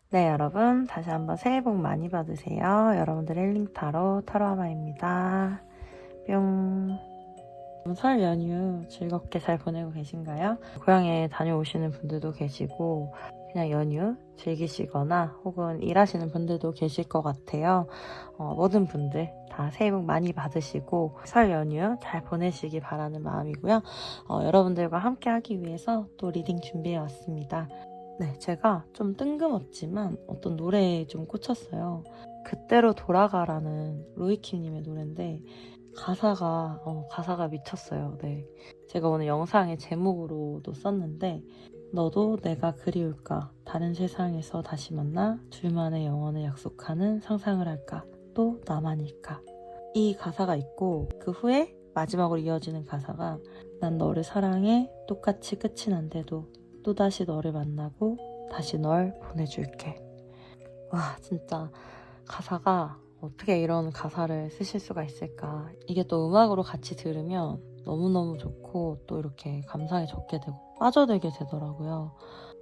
네, 여러분 다시 한번 새해 복 많이 받으세요. 여러분들의 힐링 타로 타로아마입니다. 뿅. 설 연휴 즐겁게 잘 보내고 계신가요? 고향에 다녀오시는 분들도 계시고 그냥 연휴 즐기시거나 혹은 일하시는 분들도 계실 것 같아요. 모든 분들 다 새해 복 많이 받으시고 설 연휴 잘 보내시기 바라는 마음이고요. 여러분들과 함께 하기 위해서 또 리딩 준비해 왔습니다. 네, 제가 좀 뜬금없지만 어떤 노래에 좀 꽂혔어요. 그때로 돌아가라는 로이킴님의 노래인데 가사가 미쳤어요. 네. 제가 오늘 영상의 제목으로도 썼는데 너도 내가 그리울까 다른 세상에서 다시 만나 둘만의 영원을 약속하는 상상을 할까 또 나만일까 이 가사가 있고 그 후에 마지막으로 이어지는 가사가 난 너를 사랑해 똑같이 끝이 난데도 또다시 너를 만나고 다시 널 보내줄게. 와, 진짜 가사가 어떻게 이런 가사를 쓰실 수가 있을까. 이게 또 음악으로 같이 들으면 너무너무 좋고 또 이렇게 감상에 적게 되고 빠져들게 되더라고요.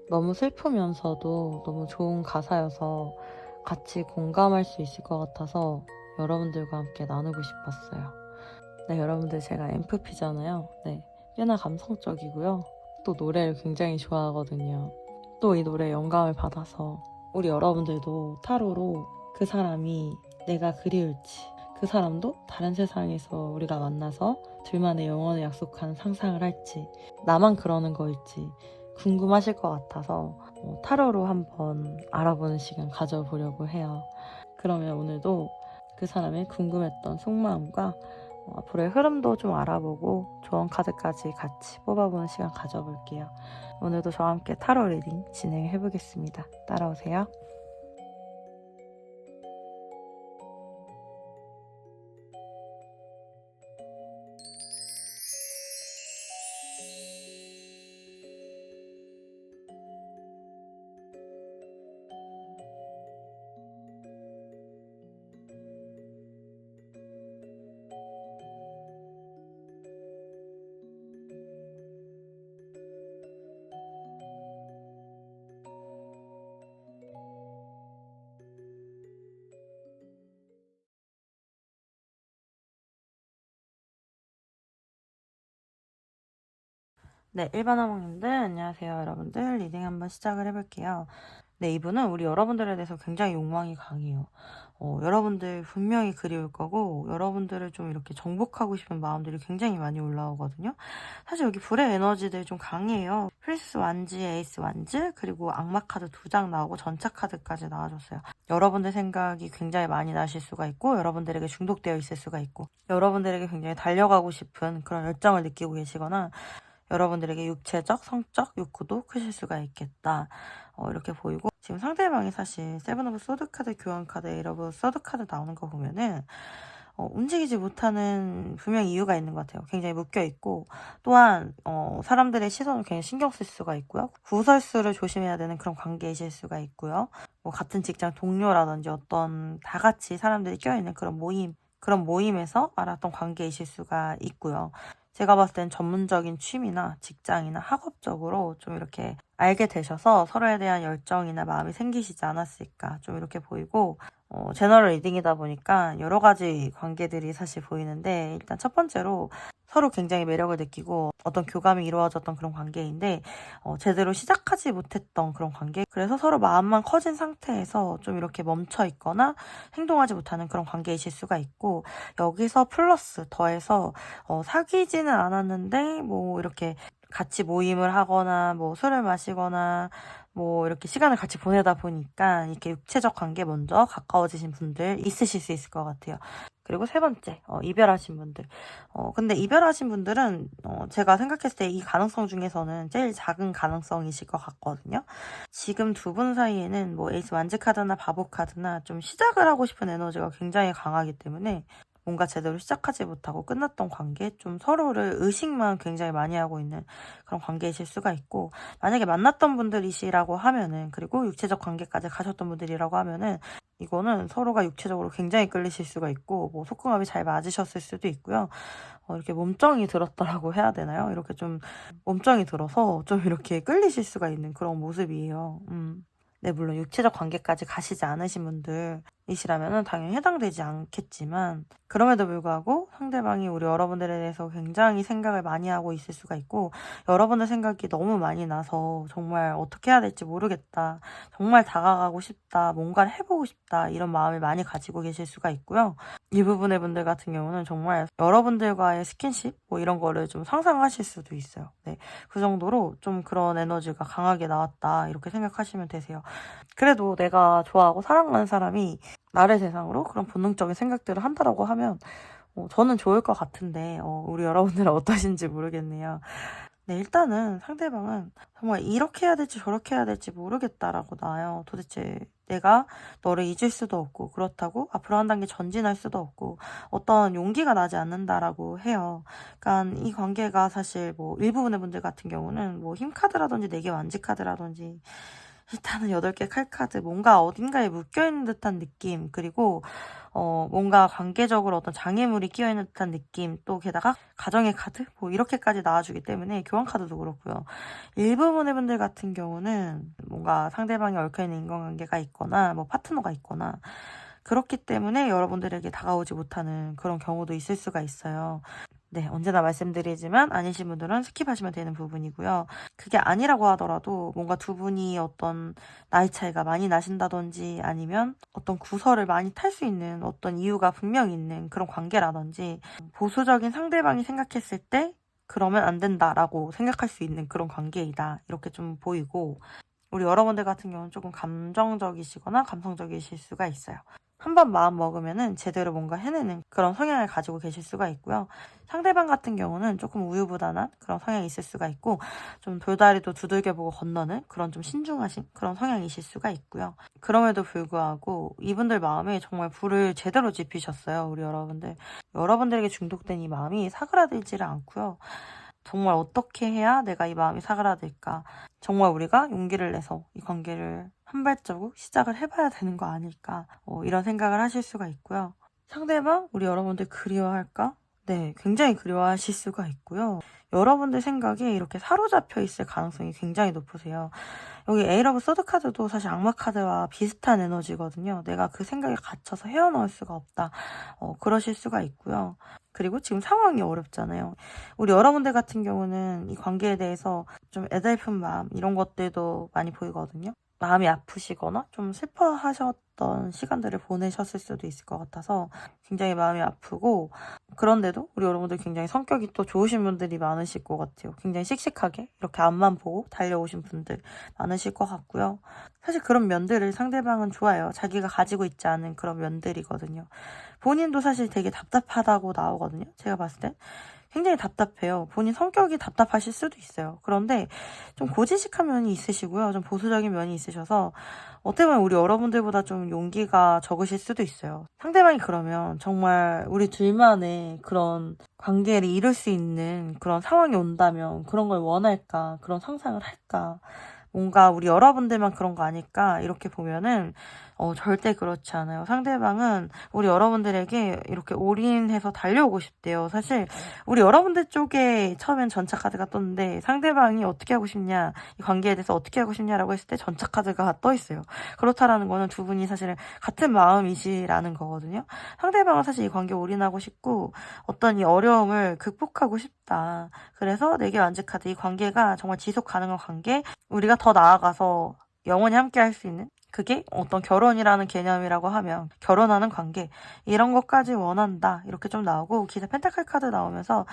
너무 슬프면서도 너무 좋은 가사여서 같이 공감할 수 있을 것 같아서 여러분들과 함께 나누고 싶었어요. 네, 여러분들 제가 MFP잖아요. 네, 꽤나 감성적이고요. 또 노래를 굉장히 좋아하거든요. 또 이 노래에 영감을 받아서 우리 여러분들도 타로로 그 사람이 내가 그리울지 그 사람도 다른 세상에서 우리가 만나서 둘만의 영원을 약속하는 상상을 할지 나만 그러는 거일지 궁금하실 것 같아서 타로로 한번 알아보는 시간 가져보려고 해요. 그러면 오늘도 그 사람의 궁금했던 속마음과 앞으로의 흐름도 좀 알아보고 조언 카드까지 같이 뽑아보는 시간 가져볼게요. 오늘도 저와 함께 타로 리딩 진행해 보겠습니다. 따라오세요. 네, 일반 화목님들 안녕하세요. 여러분들 리딩 한번 시작을 해볼게요. 네, 이분은 우리 여러분들에 대해서 굉장히 욕망이 강해요. 여러분들 분명히 그리울 거고 여러분들을 좀 이렇게 정복하고 싶은 마음들이 굉장히 많이 올라오거든요. 사실 여기 불의 에너지들이 좀 강해요. 필스 완지, 에이스 완즈, 그리고 악마 카드 2장 나오고 전차 카드까지 나와줬어요. 여러분들 생각이 굉장히 많이 나실 수가 있고 여러분들에게 중독되어 있을 수가 있고 여러분들에게 굉장히 달려가고 싶은 그런 열정을 느끼고 계시거나 여러분들에게 육체적, 성적 욕구도 크실 수가 있겠다. 이렇게 보이고 지금 상대방이 사실 세븐 오브 소드 카드, 교환 카드, 에이러 오브 소드 카드 나오는 거 보면은 움직이지 못하는 분명 이유가 있는 것 같아요. 굉장히 묶여있고 또한 사람들의 시선을 굉장히 신경 쓸 수가 있고요. 구설수를 조심해야 되는 그런 관계이실 수가 있고요. 뭐 같은 직장 동료라든지 어떤 다 같이 사람들이 껴있는 그런 모임에서 알았던 관계이실 수가 있고요. 제가 봤을 땐 전문적인 취미나 직장이나 학업적으로 좀 이렇게 알게 되셔서 서로에 대한 열정이나 마음이 생기시지 않았을까 좀 이렇게 보이고 제너럴 리딩이다 보니까 여러 가지 관계들이 사실 보이는데 일단 첫 번째로 서로 굉장히 매력을 느끼고 어떤 교감이 이루어졌던 그런 관계인데 제대로 시작하지 못했던 그런 관계 그래서 서로 마음만 커진 상태에서 좀 이렇게 멈춰 있거나 행동하지 못하는 그런 관계이실 수가 있고 여기서 플러스 더해서 사귀지는 않았는데 뭐 이렇게 같이 모임을 하거나 뭐 술을 마시거나 뭐 이렇게 시간을 같이 보내다 보니까 이렇게 육체적 관계 먼저 가까워지신 분들 있으실 수 있을 것 같아요. 그리고 세 번째, 이별하신 분들. 근데 이별하신 분들은 제가 생각했을 때 이 가능성 중에서는 제일 작은 가능성이실 것 같거든요. 지금 두 분 사이에는 뭐 에이스 완즈 카드나 바보 카드나 좀 시작을 하고 싶은 에너지가 굉장히 강하기 때문에 뭔가 제대로 시작하지 못하고 끝났던 관계, 좀 서로를 의식만 굉장히 많이 하고 있는 그런 관계이실 수가 있고, 만약에 만났던 분들이시라고 하면은, 그리고 육체적 관계까지 가셨던 분들이라고 하면은, 이거는 서로가 육체적으로 굉장히 끌리실 수가 있고, 뭐 속궁합이 잘 맞으셨을 수도 있고요. 이렇게 몸정이 들었다라고 해야 되나요? 이렇게 좀 몸정이 들어서 좀 이렇게 끌리실 수가 있는 그런 모습이에요. 네, 물론 육체적 관계까지 가시지 않으신 분들이시라면 당연히 해당되지 않겠지만, 그럼에도 불구하고 상대방이 우리 여러분들에 대해서 굉장히 생각을 많이 하고 있을 수가 있고, 여러분들 생각이 너무 많이 나서 정말 어떻게 해야 될지 모르겠다, 정말 다가가고 싶다, 뭔가를 해보고 싶다, 이런 마음을 많이 가지고 계실 수가 있고요. 이 부분의 분들 같은 경우는 정말 여러분들과의 스킨십 뭐 이런 거를 좀 상상하실 수도 있어요. 네, 그 정도로 좀 그런 에너지가 강하게 나왔다, 이렇게 생각하시면 되세요. 그래도 내가 좋아하고 사랑하는 사람이 나를 대상으로 그런 본능적인 생각들을 한다라고 하면 저는 좋을 것 같은데 우리 여러분들은 어떠신지 모르겠네요. 네, 일단은 상대방은 정말 이렇게 해야 될지 저렇게 해야 될지 모르겠다라고 나와요. 도대체 내가 너를 잊을 수도 없고, 그렇다고 앞으로 한 단계 전진할 수도 없고, 어떤 용기가 나지 않는다라고 해요. 그러니까 이 관계가 사실 뭐 일부분의 분들 같은 경우는 뭐 힘카드라든지 4개 완지카드라든지 일단은 8개 칼카드, 뭔가 어딘가에 묶여있는 듯한 느낌, 그리고 뭔가 관계적으로 어떤 장애물이 끼어있는 듯한 느낌, 또 게다가 가정의 카드? 뭐 이렇게까지 나와주기 때문에 교환 카드도 그렇고요. 일부분의 분들 같은 경우는 뭔가 상대방이 얽혀있는 인간관계가 있거나 뭐 파트너가 있거나 그렇기 때문에 여러분들에게 다가오지 못하는 그런 경우도 있을 수가 있어요. 네, 언제나 말씀드리지만 아니신 분들은 스킵하시면 되는 부분이고요. 그게 아니라고 하더라도 뭔가 두 분이 어떤 나이 차이가 많이 나신다든지 아니면 어떤 구설을 많이 탈 수 있는 어떤 이유가 분명히 있는 그런 관계라든지, 보수적인 상대방이 생각했을 때 그러면 안 된다라고 생각할 수 있는 그런 관계이다, 이렇게 좀 보이고, 우리 여러분들 같은 경우는 조금 감정적이시거나 감성적이실 수가 있어요. 한번 마음 먹으면은 제대로 뭔가 해내는 그런 성향을 가지고 계실 수가 있고요. 상대방 같은 경우는 조금 우유부단한 그런 성향이 있을 수가 있고, 좀 돌다리도 두들겨보고 건너는 그런 좀 신중하신 그런 성향이실 수가 있고요. 그럼에도 불구하고 이분들 마음에 정말 불을 제대로 지피셨어요, 우리 여러분들. 여러분들에게 중독된 이 마음이 사그라들지를 않고요. 정말 어떻게 해야 내가 이 마음이 사그라들까? 정말 우리가 용기를 내서 이 관계를 한 발자국 시작을 해봐야 되는 거 아닐까? 이런 생각을 하실 수가 있고요. 상대방, 우리 여러분들 그리워할까? 네, 굉장히 그리워하실 수가 있고요. 여러분들 생각에 이렇게 사로잡혀 있을 가능성이 굉장히 높으세요. 여기 에이러브 서드 카드도 사실 악마 카드와 비슷한 에너지거든요. 내가 그 생각에 갇혀서 헤어나올 수가 없다. 그러실 수가 있고요. 그리고 지금 상황이 어렵잖아요. 우리 여러분들 같은 경우는 이 관계에 대해서 좀 애달픈 마음, 이런 것들도 많이 보이거든요. 마음이 아프시거나 좀 슬퍼하셨던 시간들을 보내셨을 수도 있을 것 같아서 굉장히 마음이 아프고, 그런데도 우리 여러분들 굉장히 성격이 또 좋으신 분들이 많으실 것 같아요. 굉장히 씩씩하게 이렇게 앞만 보고 달려오신 분들 많으실 것 같고요. 사실 그런 면들을 상대방은 좋아해요. 자기가 가지고 있지 않은 그런 면들이거든요. 본인도 사실 되게 답답하다고 나오거든요. 제가 봤을 때 굉장히 답답해요. 본인 성격이 답답하실 수도 있어요. 그런데 좀 고지식한 면이 있으시고요. 좀 보수적인 면이 있으셔서 어떻게 보면 우리 여러분들보다 좀 용기가 적으실 수도 있어요. 상대방이 그러면 정말 우리 둘만의 그런 관계를 이룰 수 있는 그런 상황이 온다면 그런 걸 원할까? 그런 상상을 할까? 뭔가 우리 여러분들만 그런 거 아닐까? 이렇게 보면은 절대 그렇지 않아요. 상대방은 우리 여러분들에게 이렇게 올인해서 달려오고 싶대요. 사실 우리 여러분들 쪽에 처음엔 전차 카드가 떴는데, 상대방이 어떻게 하고 싶냐, 이 관계에 대해서 어떻게 하고 싶냐라고 했을 때 전차 카드가 떠 있어요. 그렇다라는 거는 두 분이 사실은 같은 마음이시라는 거거든요. 상대방은 사실 이 관계에 올인하고 싶고 어떤 이 어려움을 극복하고 싶다. 그래서 4개 완지 카드, 이 관계가 정말 지속 가능한 관계, 우리가 더 나아가서 영원히 함께 할 수 있는, 그게 어떤 결혼이라는 개념이라고 하면 결혼하는 관계, 이런 것까지 원한다, 이렇게 좀 나오고, 기사 펜타클 카드 나오면서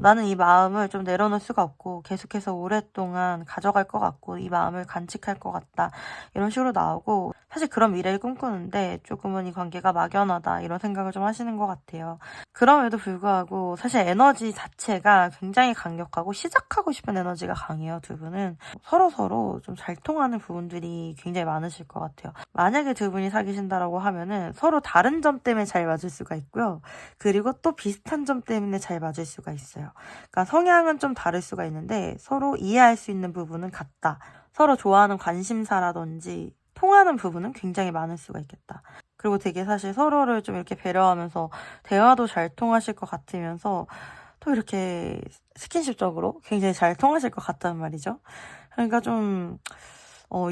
나는 이 마음을 좀 내려놓을 수가 없고 계속해서 오랫동안 가져갈 것 같고 이 마음을 간직할 것 같다, 이런 식으로 나오고, 사실 그런 미래를 꿈꾸는데 조금은 이 관계가 막연하다, 이런 생각을 좀 하시는 것 같아요. 그럼에도 불구하고 사실 에너지 자체가 굉장히 강력하고 시작하고 싶은 에너지가 강해요. 두 분은 서로 좀 잘 통하는 부분들이 굉장히 많으실 것 같아요. 만약에 두 분이 사귀신다라고 하면은 서로 다른 점 때문에 잘 맞을 수가 있고요. 그리고 또 비슷한 점 때문에 잘 맞을 수가 있어요. 그러니까 성향은 좀 다를 수가 있는데 서로 이해할 수 있는 부분은 같다. 서로 좋아하는 관심사라든지 통하는 부분은 굉장히 많을 수가 있겠다. 그리고 되게 사실 서로를 좀 이렇게 배려하면서 대화도 잘 통하실 것 같으면서 또 이렇게 스킨십적으로 굉장히 잘 통하실 것 같단 말이죠. 그러니까 좀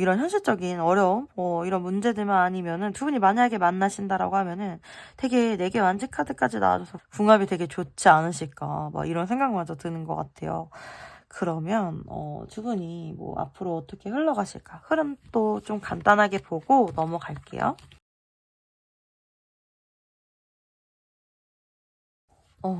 이런 현실적인 어려움, 이런 문제들만 아니면은 두 분이 만약에 만나신다라고 하면은 되게 내게 완지 카드까지 나와줘서 궁합이 되게 좋지 않으실까, 막 이런 생각마저 드는 것 같아요. 그러면 두 분이 뭐 앞으로 어떻게 흘러가실까? 흐름도 좀 간단하게 보고 넘어갈게요.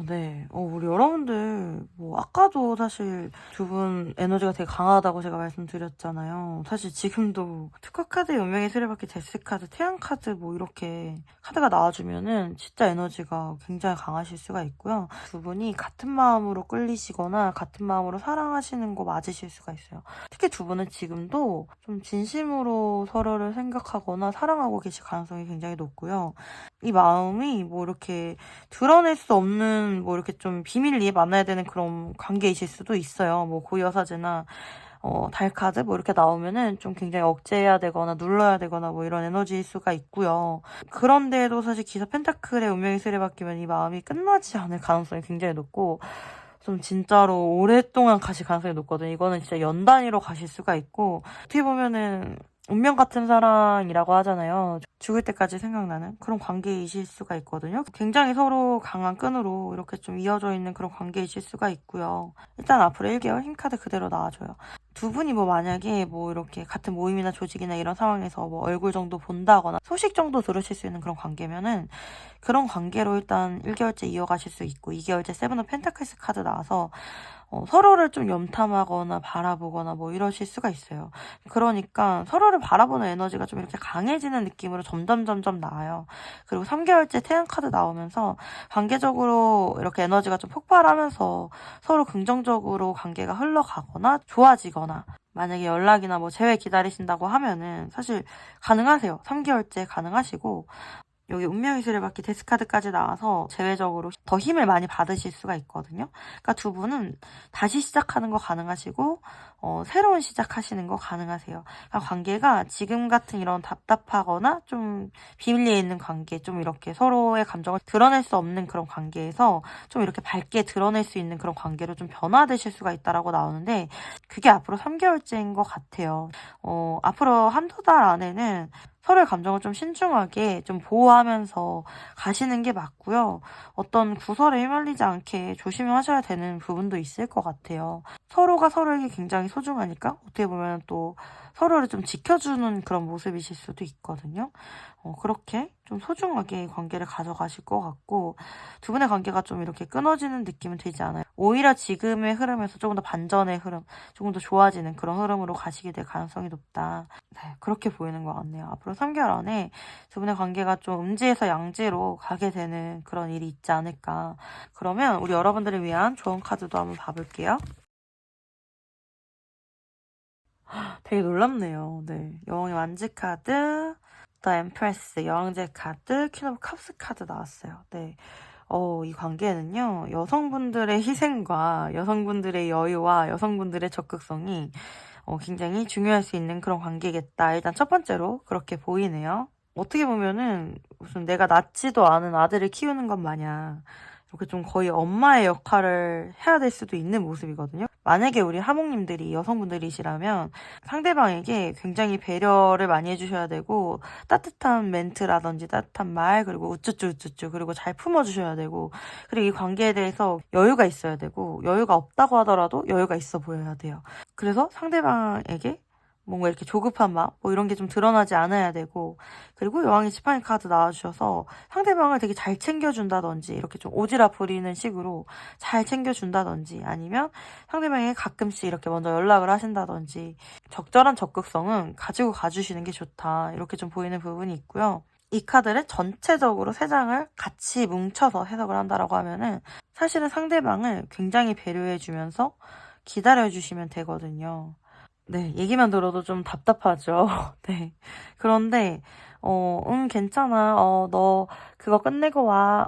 네. 우리 여러분들, 뭐, 아까도 사실 두 분 에너지가 되게 강하다고 제가 말씀드렸잖아요. 사실 지금도 특화카드, 운명의 수레바퀴, 데스카드, 태양카드, 뭐, 이렇게 카드가 나와주면은 진짜 에너지가 굉장히 강하실 수가 있고요. 두 분이 같은 마음으로 끌리시거나 같은 마음으로 사랑하시는 거 맞으실 수가 있어요. 특히 두 분은 지금도 좀 진심으로 서로를 생각하거나 사랑하고 계실 가능성이 굉장히 높고요. 이 마음이 뭐 이렇게 드러낼 수 없는 뭐 이렇게 좀 비밀리에 만나야 되는 그런 관계이실 수도 있어요. 뭐 고여사제나 달카드 뭐 이렇게 나오면은 좀 굉장히 억제해야 되거나 눌러야 되거나 뭐 이런 에너지일 수가 있고요. 그런데도 사실 기사 펜타클의 운명의 수레바뀌면 이 마음이 끝나지 않을 가능성이 굉장히 높고 좀 진짜로 오랫동안 가실 가능성이 높거든요. 이거는 진짜 연 단위로 가실 수가 있고 어떻게 보면은 운명 같은 사랑이라고 하잖아요. 죽을 때까지 생각나는 그런 관계이실 수가 있거든요. 굉장히 서로 강한 끈으로 이렇게 좀 이어져 있는 그런 관계이실 수가 있고요. 일단 앞으로 1개월 힘카드 그대로 나와줘요. 두 분이 뭐 만약에 뭐 이렇게 같은 모임이나 조직이나 이런 상황에서 뭐 얼굴 정도 본다거나 소식 정도 들으실 수 있는 그런 관계면은 그런 관계로 일단 1개월째 이어가실 수 있고 2개월째 세븐 오브 펜타클스 카드 나와서 서로를 좀 염탐하거나 바라보거나 뭐 이러실 수가 있어요. 그러니까 서로를 바라보는 에너지가 좀 이렇게 강해지는 느낌으로 점점 나아요. 그리고 3개월째 태양 카드 나오면서 관계적으로 이렇게 에너지가 좀 폭발하면서 서로 긍정적으로 관계가 흘러가거나 좋아지거나 만약에 연락이나 뭐 재회 기다리신다고 하면은 사실 가능하세요. 3개월째 가능하시고 여기 운명의 수레바퀴 데스카드까지 나와서 제외적으로 더 힘을 많이 받으실 수가 있거든요. 그러니까 두 분은 다시 시작하는 거 가능하시고 새로운 시작하시는 거 가능하세요. 그러니까 관계가 지금 같은 이런 답답하거나 좀 비밀리에 있는 관계, 좀 이렇게 서로의 감정을 드러낼 수 없는 그런 관계에서 좀 이렇게 밝게 드러낼 수 있는 그런 관계로 좀 변화되실 수가 있다라고 나오는데 그게 앞으로 3개월째인 것 같아요. 앞으로 한두 달 안에는 서로의 감정을 좀 신중하게 좀 보호하면서 가시는 게 맞고요. 어떤 구설에 휘말리지 않게 조심하셔야 되는 부분도 있을 것 같아요. 서로가 서로에게 굉장히 소중하니까 어떻게 보면 또 서로를 좀 지켜주는 그런 모습이실 수도 있거든요. 그렇게 좀 소중하게 관계를 가져가실 것 같고 두 분의 관계가 좀 이렇게 끊어지는 느낌은 들지 않아요. 오히려 지금의 흐름에서 조금 더 반전의 흐름, 조금 더 좋아지는 그런 흐름으로 가시게 될 가능성이 높다. 네, 그렇게 보이는 것 같네요. 앞으로 3개월 안에 두 분의 관계가 좀 음지에서 양지로 가게 되는 그런 일이 있지 않을까. 그러면 우리 여러분들을 위한 조언 카드도 한번 봐볼게요. 되게 놀랍네요. 네, 여왕의 완지 카드, 더 엠프레스, 여왕제 카드, 퀸 오브 컵스 카드 나왔어요. 네. 이 관계는요, 여성분들의 희생과 여성분들의 여유와 여성분들의 적극성이 굉장히 중요할 수 있는 그런 관계겠다. 일단 첫 번째로 그렇게 보이네요. 어떻게 보면은 무슨 내가 낳지도 않은 아들을 키우는 것 마냥 이렇게 좀 거의 엄마의 역할을 해야 될 수도 있는 모습이거든요. 만약에 우리 하목님들이 여성분들이시라면 상대방에게 굉장히 배려를 많이 해주셔야 되고 따뜻한 멘트라든지 따뜻한 말 그리고 우쭈쭈 그리고 잘 품어주셔야 되고 그리고 이 관계에 대해서 여유가 있어야 되고 여유가 없다고 하더라도 여유가 있어 보여야 돼요. 그래서 상대방에게 뭔가 이렇게 조급한 마음 뭐 이런 게 좀 드러나지 않아야 되고 그리고 여왕의 지팡이 카드 나와주셔서 상대방을 되게 잘 챙겨준다든지 이렇게 좀 오지랖 부리는 식으로 잘 챙겨준다든지 아니면 상대방에게 가끔씩 이렇게 먼저 연락을 하신다든지 적절한 적극성은 가지고 가주시는 게 좋다 이렇게 좀 보이는 부분이 있고요. 이 카드를 전체적으로 세 장을 같이 뭉쳐서 해석을 한다라고 하면은 사실은 상대방을 굉장히 배려해주면서 기다려주시면 되거든요. 네, 얘기만 들어도 좀 답답하죠. 네. 그런데, 괜찮아. 너 그거 끝내고 와.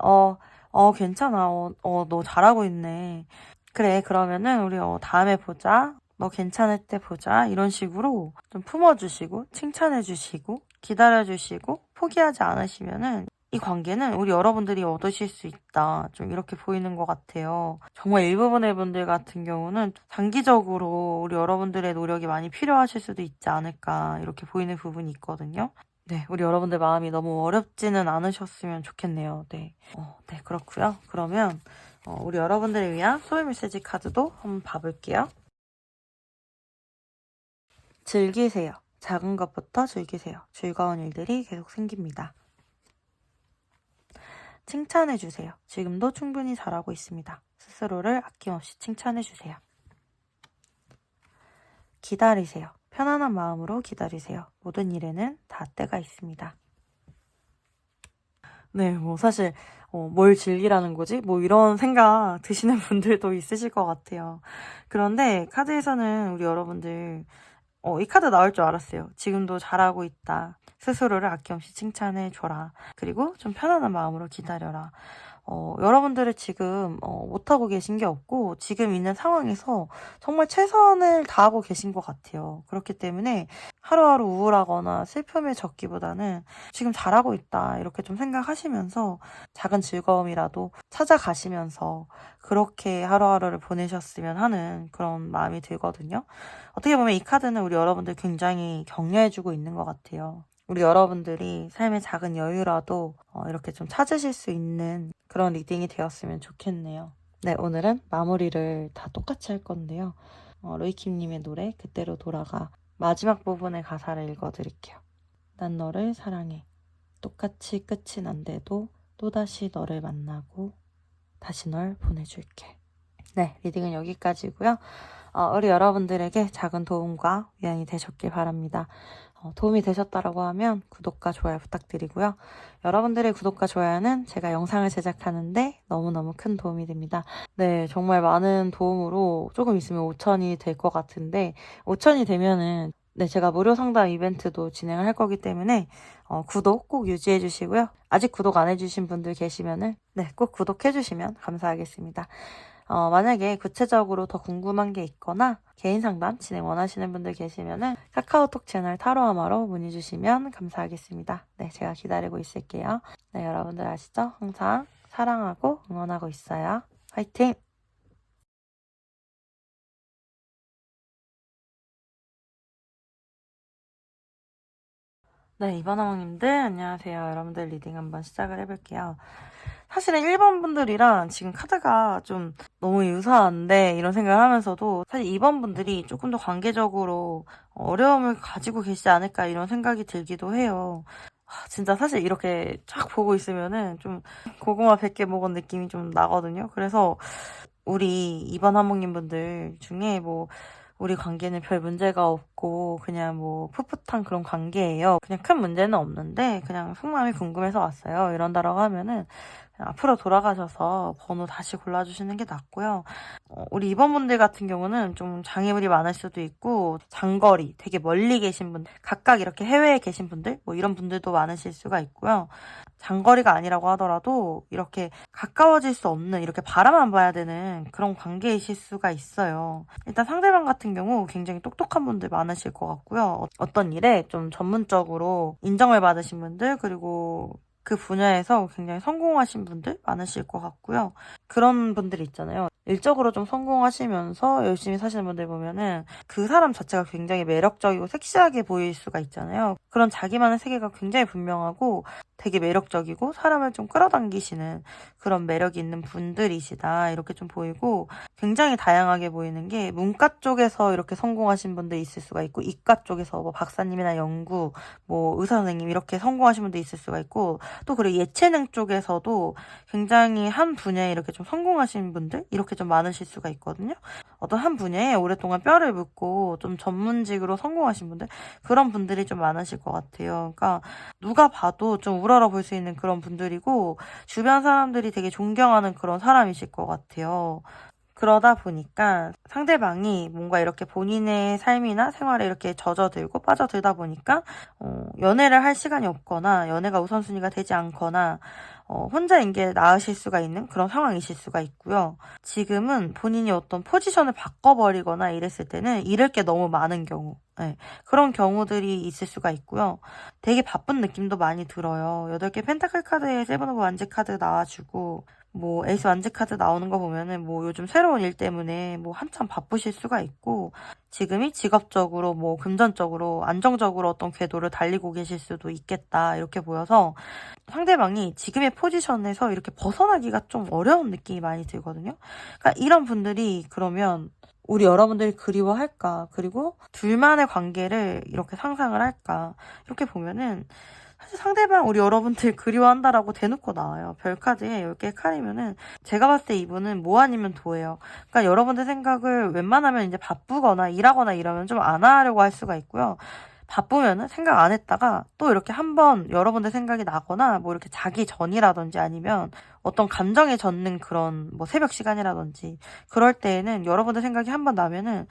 괜찮아. 너 잘하고 있네. 그래, 그러면은 우리 다음에 보자. 너 괜찮을 때 보자. 이런 식으로 좀 품어주시고, 칭찬해주시고, 기다려주시고, 포기하지 않으시면은 이 관계는 우리 여러분들이 얻으실 수 있다. 좀 이렇게 보이는 것 같아요. 정말 일부분의 분들 같은 경우는 장기적으로 우리 여러분들의 노력이 많이 필요하실 수도 있지 않을까 이렇게 보이는 부분이 있거든요. 네, 우리 여러분들 마음이 너무 어렵지는 않으셨으면 좋겠네요. 네, 네, 그렇고요. 그러면 우리 여러분들을 위한 소울 메시지 카드도 한번 봐볼게요. 즐기세요. 작은 것부터 즐기세요. 즐거운 일들이 계속 생깁니다. 칭찬해주세요. 지금도 충분히 잘하고 있습니다. 스스로를 아낌없이 칭찬해주세요. 기다리세요. 편안한 마음으로 기다리세요. 모든 일에는 다 때가 있습니다. 네, 뭐 사실 뭘 즐기라는 거지? 뭐 이런 생각 드시는 분들도 있으실 것 같아요. 그런데 카드에서는 우리 여러분들 이 카드 나올 줄 알았어요. 지금도 잘하고 있다. 스스로를 아낌없이 칭찬해줘라. 그리고 좀 편안한 마음으로 기다려라. 여러분들을 지금 못하고 계신 게 없고 지금 있는 상황에서 정말 최선을 다하고 계신 것 같아요. 그렇기 때문에 하루하루 우울하거나 슬픔에 젖기보다는 지금 잘하고 있다 이렇게 좀 생각하시면서 작은 즐거움이라도 찾아가시면서 그렇게 하루하루를 보내셨으면 하는 그런 마음이 들거든요. 어떻게 보면 이 카드는 우리 여러분들 굉장히 격려해주고 있는 것 같아요. 우리 여러분들이 삶의 작은 여유라도 이렇게 좀 찾으실 수 있는 그런 리딩이 되었으면 좋겠네요. 네, 오늘은 마무리를 다 똑같이 할 건데요. 로이킴님의 노래 그때로 돌아가 마지막 부분의 가사를 읽어드릴게요. 난 너를 사랑해. 똑같이 끝이 난데도 또다시 너를 만나고 다시 널 보내줄게. 네, 리딩은 여기까지고요. 우리 여러분들에게 작은 도움과 위안이 되셨길 바랍니다. 도움이 되셨다라고 하면 구독과 좋아요 부탁드리고요. 여러분들의 구독과 좋아요는 제가 영상을 제작하는데 너무너무 큰 도움이 됩니다. 네, 정말 많은 도움으로 조금 있으면 5천이 될 것 같은데 5천이 되면은 네, 제가 무료 상담 이벤트도 진행을 할 거기 때문에 구독 꼭 유지해 주시고요. 아직 구독 안 해주신 분들 계시면은 네, 꼭 구독해 주시면 감사하겠습니다. 만약에 구체적으로 더 궁금한 게 있거나 개인 상담 진행 원하시는 분들 계시면은 카카오톡 채널 타로아마로 문의 주시면 감사하겠습니다. 네, 제가 기다리고 있을게요. 네, 여러분들 아시죠? 항상 사랑하고 응원하고 있어요. 화이팅! 네, 이번 어머님들 안녕하세요. 여러분들 리딩 한번 시작을 해볼게요. 사실은 1번 분들이랑 지금 카드가 좀 너무 유사한데 이런 생각을 하면서도 사실 2번 분들이 조금 더 관계적으로 어려움을 가지고 계시지 않을까 이런 생각이 들기도 해요. 진짜 사실 이렇게 쫙 보고 있으면은 좀 고구마 100개 먹은 느낌이 좀 나거든요. 그래서 우리 2번 한목님 분들 중에 뭐 우리 관계는 별 문제가 없고 그냥 뭐 풋풋한 그런 관계예요. 그냥 큰 문제는 없는데 그냥 속마음이 궁금해서 왔어요. 이런다라고 하면은 앞으로 돌아가셔서 번호 다시 골라주시는 게 낫고요. 우리 2번 분들 같은 경우는 좀 장애물이 많을 수도 있고 장거리, 되게 멀리 계신 분들, 각각 이렇게 해외에 계신 분들, 뭐 이런 분들도 많으실 수가 있고요. 장거리가 아니라고 하더라도 이렇게 가까워질 수 없는 이렇게 바라만 봐야 되는 그런 관계이실 수가 있어요. 일단 상대방 같은 경우 굉장히 똑똑한 분들 많으실 것 같고요. 어떤 일에 좀 전문적으로 인정을 받으신 분들 그리고 그 분야에서 굉장히 성공하신 분들 많으실 것 같고요. 그런 분들 있잖아요. 일적으로 좀 성공하시면서 열심히 사시는 분들 보면은 그 사람 자체가 굉장히 매력적이고 섹시하게 보일 수가 있잖아요. 그런 자기만의 세계가 굉장히 분명하고 되게 매력적이고 사람을 좀 끌어당기시는 그런 매력이 있는 분들이시다. 이렇게 좀 보이고 굉장히 다양하게 보이는 게 문과 쪽에서 이렇게 성공하신 분들 있을 수가 있고 이과 쪽에서 뭐 박사님이나 연구, 뭐 의사 선생님 이렇게 성공하신 분들 있을 수가 있고 또 그리고 예체능 쪽에서도 굉장히 한 분야에 이렇게 좀 성공하신 분들 이렇게 좀 많으실 수가 있거든요. 어떤 한 분야에 오랫동안 뼈를 묻고 좀 전문직으로 성공하신 분들 그런 분들이 좀 많으실 것 같아요. 그러니까 누가 봐도 좀 우러러 볼 수 있는 그런 분들이고 주변 사람들이 되게 존경하는 그런 사람이실 것 같아요. 그러다 보니까 상대방이 뭔가 이렇게 본인의 삶이나 생활에 이렇게 젖어들고 빠져들다 보니까 연애를 할 시간이 없거나 연애가 우선순위가 되지 않거나 혼자인 게 나으실 수가 있는 그런 상황이실 수가 있고요. 지금은 본인이 어떤 포지션을 바꿔버리거나 이랬을 때는 잃을 게 너무 많은 경우, 네, 그런 경우들이 있을 수가 있고요. 되게 바쁜 느낌도 많이 들어요. 8개 펜타클 카드에 세븐 오브 완즈 카드 나와주고 뭐 에이스 완즈 카드 나오는 거 보면은 뭐 요즘 새로운 일 때문에 뭐 한참 바쁘실 수가 있고 지금이 직업적으로 뭐 금전적으로 안정적으로 어떤 궤도를 달리고 계실 수도 있겠다 이렇게 보여서 상대방이 지금의 포지션에서 이렇게 벗어나기가 좀 어려운 느낌이 많이 들거든요. 그러니까 이런 분들이 그러면 우리 여러분들이 그리워할까? 그리고 둘만의 관계를 이렇게 상상을 할까? 이렇게 보면은 사실 상대방 우리 여러분들 그리워한다라고 대놓고 나와요. 별카드에 10개 칼이면은 제가 봤을 때 이분은 뭐 아니면 도예요. 그러니까 여러분들 생각을 웬만하면 이제 바쁘거나 일하거나 이러면 좀 안 하려고 할 수가 있고요. 바쁘면은 생각 안 했다가 또 이렇게 한번 여러분들 생각이 나거나 뭐 이렇게 자기 전이라든지 아니면 어떤 감정에 젖는 그런 뭐 새벽 시간이라든지 그럴 때에는 여러분들 생각이 한번 나면은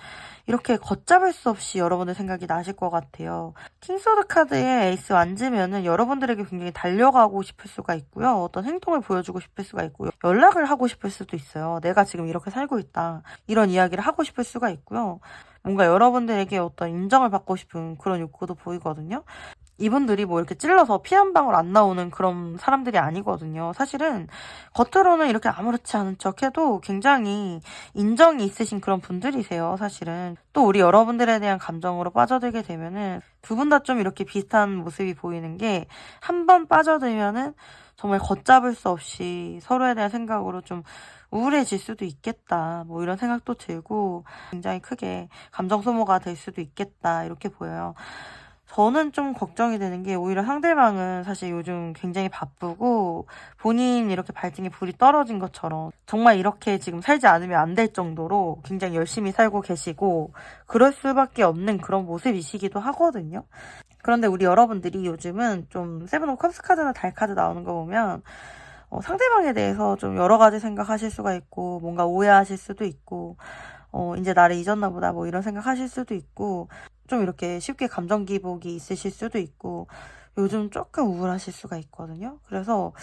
이렇게 걷잡을 수 없이 여러분들 생각이 나실 것 같아요. 킹소드 카드에 에이스 앉으면은 여러분들에게 굉장히 달려가고 싶을 수가 있고요. 어떤 행동을 보여주고 싶을 수가 있고요. 연락을 하고 싶을 수도 있어요. 내가 지금 이렇게 살고 있다. 이런 이야기를 하고 싶을 수가 있고요. 뭔가 여러분들에게 어떤 인정을 받고 싶은 그런 욕구도 보이거든요. 이분들이 뭐 이렇게 찔러서 피 한 방울 안 나오는 그런 사람들이 아니거든요. 사실은 겉으로는 이렇게 아무렇지 않은 척 해도 굉장히 인정이 있으신 그런 분들이세요, 사실은. 또 우리 여러분들에 대한 감정으로 빠져들게 되면은 두 분 다 좀 이렇게 비슷한 모습이 보이는 게 한 번 빠져들면은 정말 걷잡을 수 없이 서로에 대한 생각으로 좀 우울해질 수도 있겠다. 뭐 이런 생각도 들고 굉장히 크게 감정 소모가 될 수도 있겠다. 이렇게 보여요. 저는 좀 걱정이 되는 게 오히려 상대방은 사실 요즘 굉장히 바쁘고 본인 이렇게 발등에 불이 떨어진 것처럼 정말 이렇게 지금 살지 않으면 안 될 정도로 굉장히 열심히 살고 계시고 그럴 수밖에 없는 그런 모습이시기도 하거든요. 그런데 우리 여러분들이 요즘은 좀 세븐 오브 컵스 카드나 달 카드 나오는 거 보면 상대방에 대해서 좀 여러 가지 생각하실 수가 있고 뭔가 오해하실 수도 있고 이제 나를 잊었나 보다 뭐 이런 생각하실 수도 있고 좀 이렇게 쉽게 감정 기복이 있으실 수도 있고 요즘 조금 우울하실 수가 있거든요. 그래서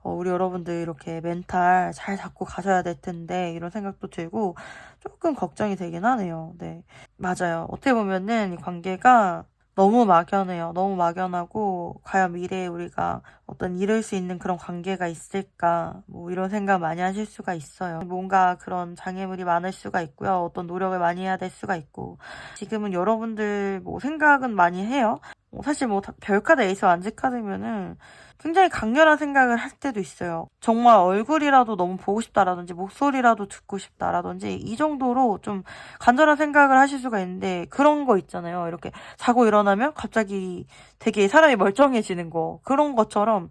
우리 여러분들 이렇게 멘탈 잘 잡고 가셔야 될 텐데 이런 생각도 들고 조금 걱정이 되긴 하네요. 네, 맞아요. 어떻게 보면은 이 관계가 너무 막연해요. 너무 막연하고 과연 미래에 우리가 어떤 이룰 수 있는 그런 관계가 있을까 뭐 이런 생각 많이 하실 수가 있어요. 뭔가 그런 장애물이 많을 수가 있고요. 어떤 노력을 많이 해야 될 수가 있고 지금은 여러분들 뭐 생각은 많이 해요. 사실 뭐 별카드 에이스 완즈 카드면은 굉장히 강렬한 생각을 할 때도 있어요. 정말 얼굴이라도 너무 보고 싶다라든지 목소리라도 듣고 싶다라든지 이 정도로 좀 간절한 생각을 하실 수가 있는데 그런 거 있잖아요. 이렇게 자고 일어나면 갑자기 되게 사람이 멀쩡해지는 거 그런 것처럼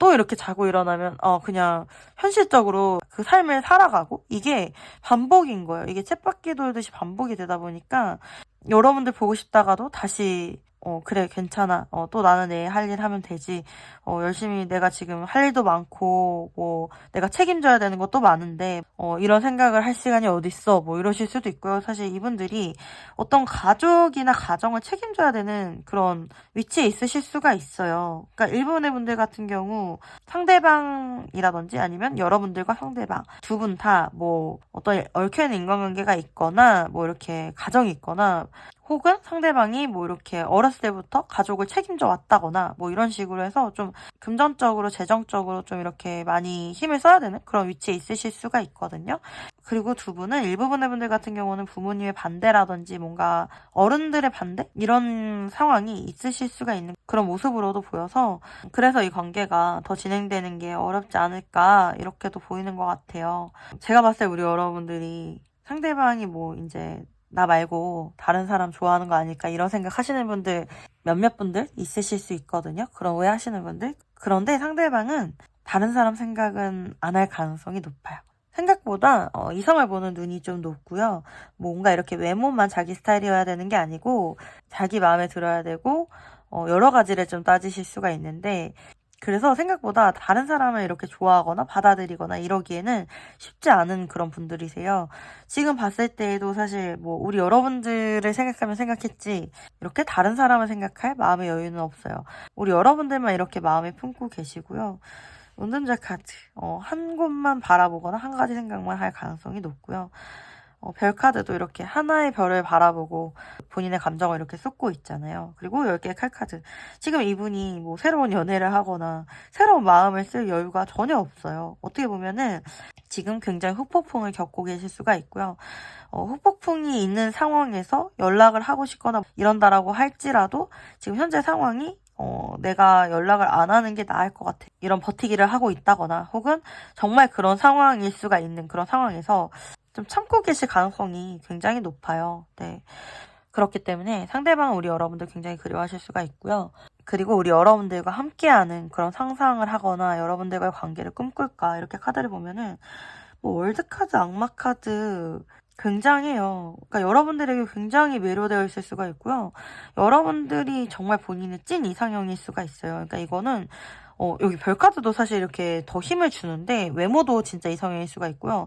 또 이렇게 자고 일어나면 그냥 현실적으로 그 삶을 살아가고 이게 반복인 거예요. 이게 쳇바퀴 돌듯이 반복이 되다 보니까 여러분들 보고 싶다가도 다시 그래, 괜찮아. 또 나는 내 할 일 하면 되지. 열심히 내가 지금 할 일도 많고, 뭐, 내가 책임져야 되는 것도 많은데, 이런 생각을 할 시간이 어딨어. 뭐, 이러실 수도 있고요. 사실 이분들이 어떤 가족이나 가정을 책임져야 되는 그런 위치에 있으실 수가 있어요. 그러니까 일본의 분들 같은 경우 상대방이라든지 아니면 여러분들과 상대방 두 분 다 뭐, 어떤 얽혀있는 인간관계가 있거나, 뭐, 이렇게 가정이 있거나, 혹은 상대방이 뭐 이렇게 어렸을 때부터 가족을 책임져 왔다거나 뭐 이런 식으로 해서 좀 금전적으로 재정적으로 좀 이렇게 많이 힘을 써야 되는 그런 위치에 있으실 수가 있거든요. 그리고 두 분은 일부분의 분들 같은 경우는 부모님의 반대라든지 뭔가 어른들의 반대? 이런 상황이 있으실 수가 있는 그런 모습으로도 보여서 그래서 이 관계가 더 진행되는 게 어렵지 않을까 이렇게도 보이는 것 같아요. 제가 봤을 때 우리 여러분들이 상대방이 뭐 이제 나 말고 다른 사람 좋아하는 거 아닐까 이런 생각 하시는 분들 몇몇 분들 있으실 수 있거든요. 그런 오해 하시는 분들. 그런데 상대방은 다른 사람 생각은 안 할 가능성이 높아요. 생각보다 이성을 보는 눈이 좀 높고요. 뭔가 이렇게 외모만 자기 스타일이어야 되는 게 아니고 자기 마음에 들어야 되고 여러 가지를 좀 따지실 수가 있는데 그래서 생각보다 다른 사람을 이렇게 좋아하거나 받아들이거나 이러기에는 쉽지 않은 그런 분들이세요. 지금 봤을 때에도 사실 뭐 우리 여러분들을 생각하면 생각했지 이렇게 다른 사람을 생각할 마음의 여유는 없어요. 우리 여러분들만 이렇게 마음에 품고 계시고요. 운전자 카드 한 곳만 바라보거나 한 가지 생각만 할 가능성이 높고요. 별 카드도 이렇게 하나의 별을 바라보고 본인의 감정을 이렇게 쏟고 있잖아요. 그리고 10개의 칼 카드. 지금 이분이 뭐 새로운 연애를 하거나 새로운 마음을 쓸 여유가 전혀 없어요. 어떻게 보면은 지금 굉장히 후폭풍을 겪고 계실 수가 있고요. 후폭풍이 있는 상황에서 연락을 하고 싶거나 이런다라고 할지라도 지금 현재 상황이 내가 연락을 안 하는 게 나을 것 같아. 이런 버티기를 하고 있다거나 혹은 정말 그런 상황일 수가 있는 그런 상황에서 좀 참고 계실 가능성이 굉장히 높아요. 네. 그렇기 때문에 상대방은 우리 여러분들 굉장히 그리워하실 수가 있고요. 그리고 우리 여러분들과 함께하는 그런 상상을 하거나 여러분들과의 관계를 꿈꿀까 이렇게 카드를 보면은 뭐 월드카드, 악마카드 굉장해요. 그러니까 여러분들에게 굉장히 매료되어 있을 수가 있고요. 여러분들이 정말 본인의 찐 이상형일 수가 있어요. 그러니까 이거는 여기 별카드도 사실 이렇게 더 힘을 주는데 외모도 진짜 이상형일 수가 있고요.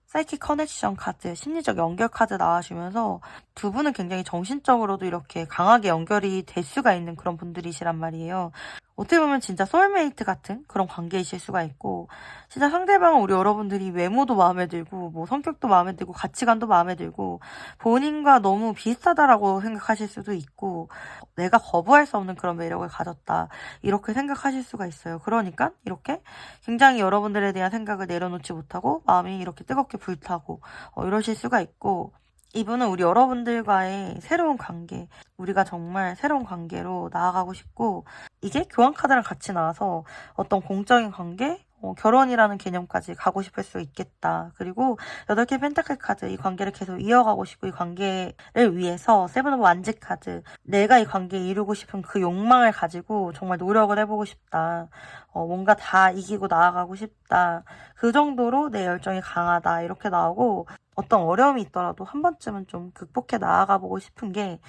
사이킥 커넥션 카드, 심리적 연결 카드 나와주면서 두 분은 굉장히 정신적으로도 이렇게 강하게 연결이 될 수가 있는 그런 분들이시란 말이에요. 어떻게 보면 진짜 소울메이트 같은 그런 관계이실 수가 있고 진짜 상대방은 우리 여러분들이 외모도 마음에 들고 뭐 성격도 마음에 들고 가치관도 마음에 들고 본인과 너무 비슷하다라고 생각하실 수도 있고 내가 거부할 수 없는 그런 매력을 가졌다 이렇게 생각하실 수가 있어요. 그러니까 이렇게 굉장히 여러분들에 대한 생각을 내려놓지 못하고 마음이 이렇게 뜨겁게 불타고 이러실 수가 있고 이분은 우리 여러분들과의 새로운 관계, 우리가 정말 새로운 관계로 나아가고 싶고 이게 교환 카드랑 같이 나와서 어떤 공적인 관계, 결혼이라는 개념까지 가고 싶을 수 있겠다. 그리고 8개 펜타클 카드, 이 관계를 계속 이어가고 싶고 이 관계를 위해서 세븐 오브 완즈 카드, 내가 이 관계에 이루고 싶은 그 욕망을 가지고 정말 노력을 해보고 싶다. 뭔가 다 이기고 나아가고 싶다. 그 정도로 내 열정이 강하다. 이렇게 나오고 어떤 어려움이 있더라도 한 번쯤은 좀 극복해 나아가 보고 싶은 게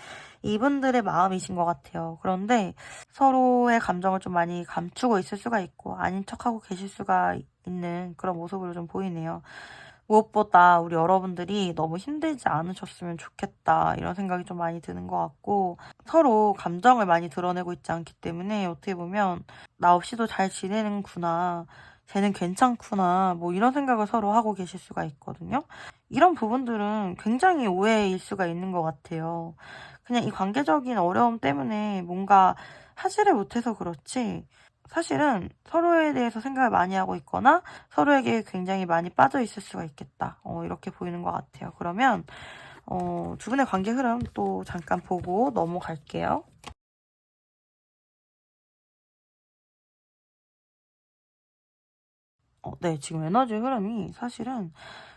이분들의 마음이신 것 같아요. 그런데 서로의 감정을 좀 많이 감추고 있을 수가 있고 아닌 척하고 계실 수가 있는 그런 모습으로 좀 보이네요. 무엇보다 우리 여러분들이 너무 힘들지 않으셨으면 좋겠다 이런 생각이 좀 많이 드는 것 같고 서로 감정을 많이 드러내고 있지 않기 때문에 어떻게 보면 나 없이도 잘 지내는구나 쟤는 괜찮구나 뭐 이런 생각을 서로 하고 계실 수가 있거든요. 이런 부분들은 굉장히 오해일 수가 있는 것 같아요. 그냥 이 관계적인 어려움 때문에 뭔가 하지를 못해서 그렇지 사실은 서로에 대해서 생각을 많이 하고 있거나 서로에게 굉장히 많이 빠져 있을 수가 있겠다. 이렇게 보이는 것 같아요. 그러면 두 분의 관계 흐름 또 잠깐 보고 넘어갈게요. 네, 지금 에너지 흐름이 사실은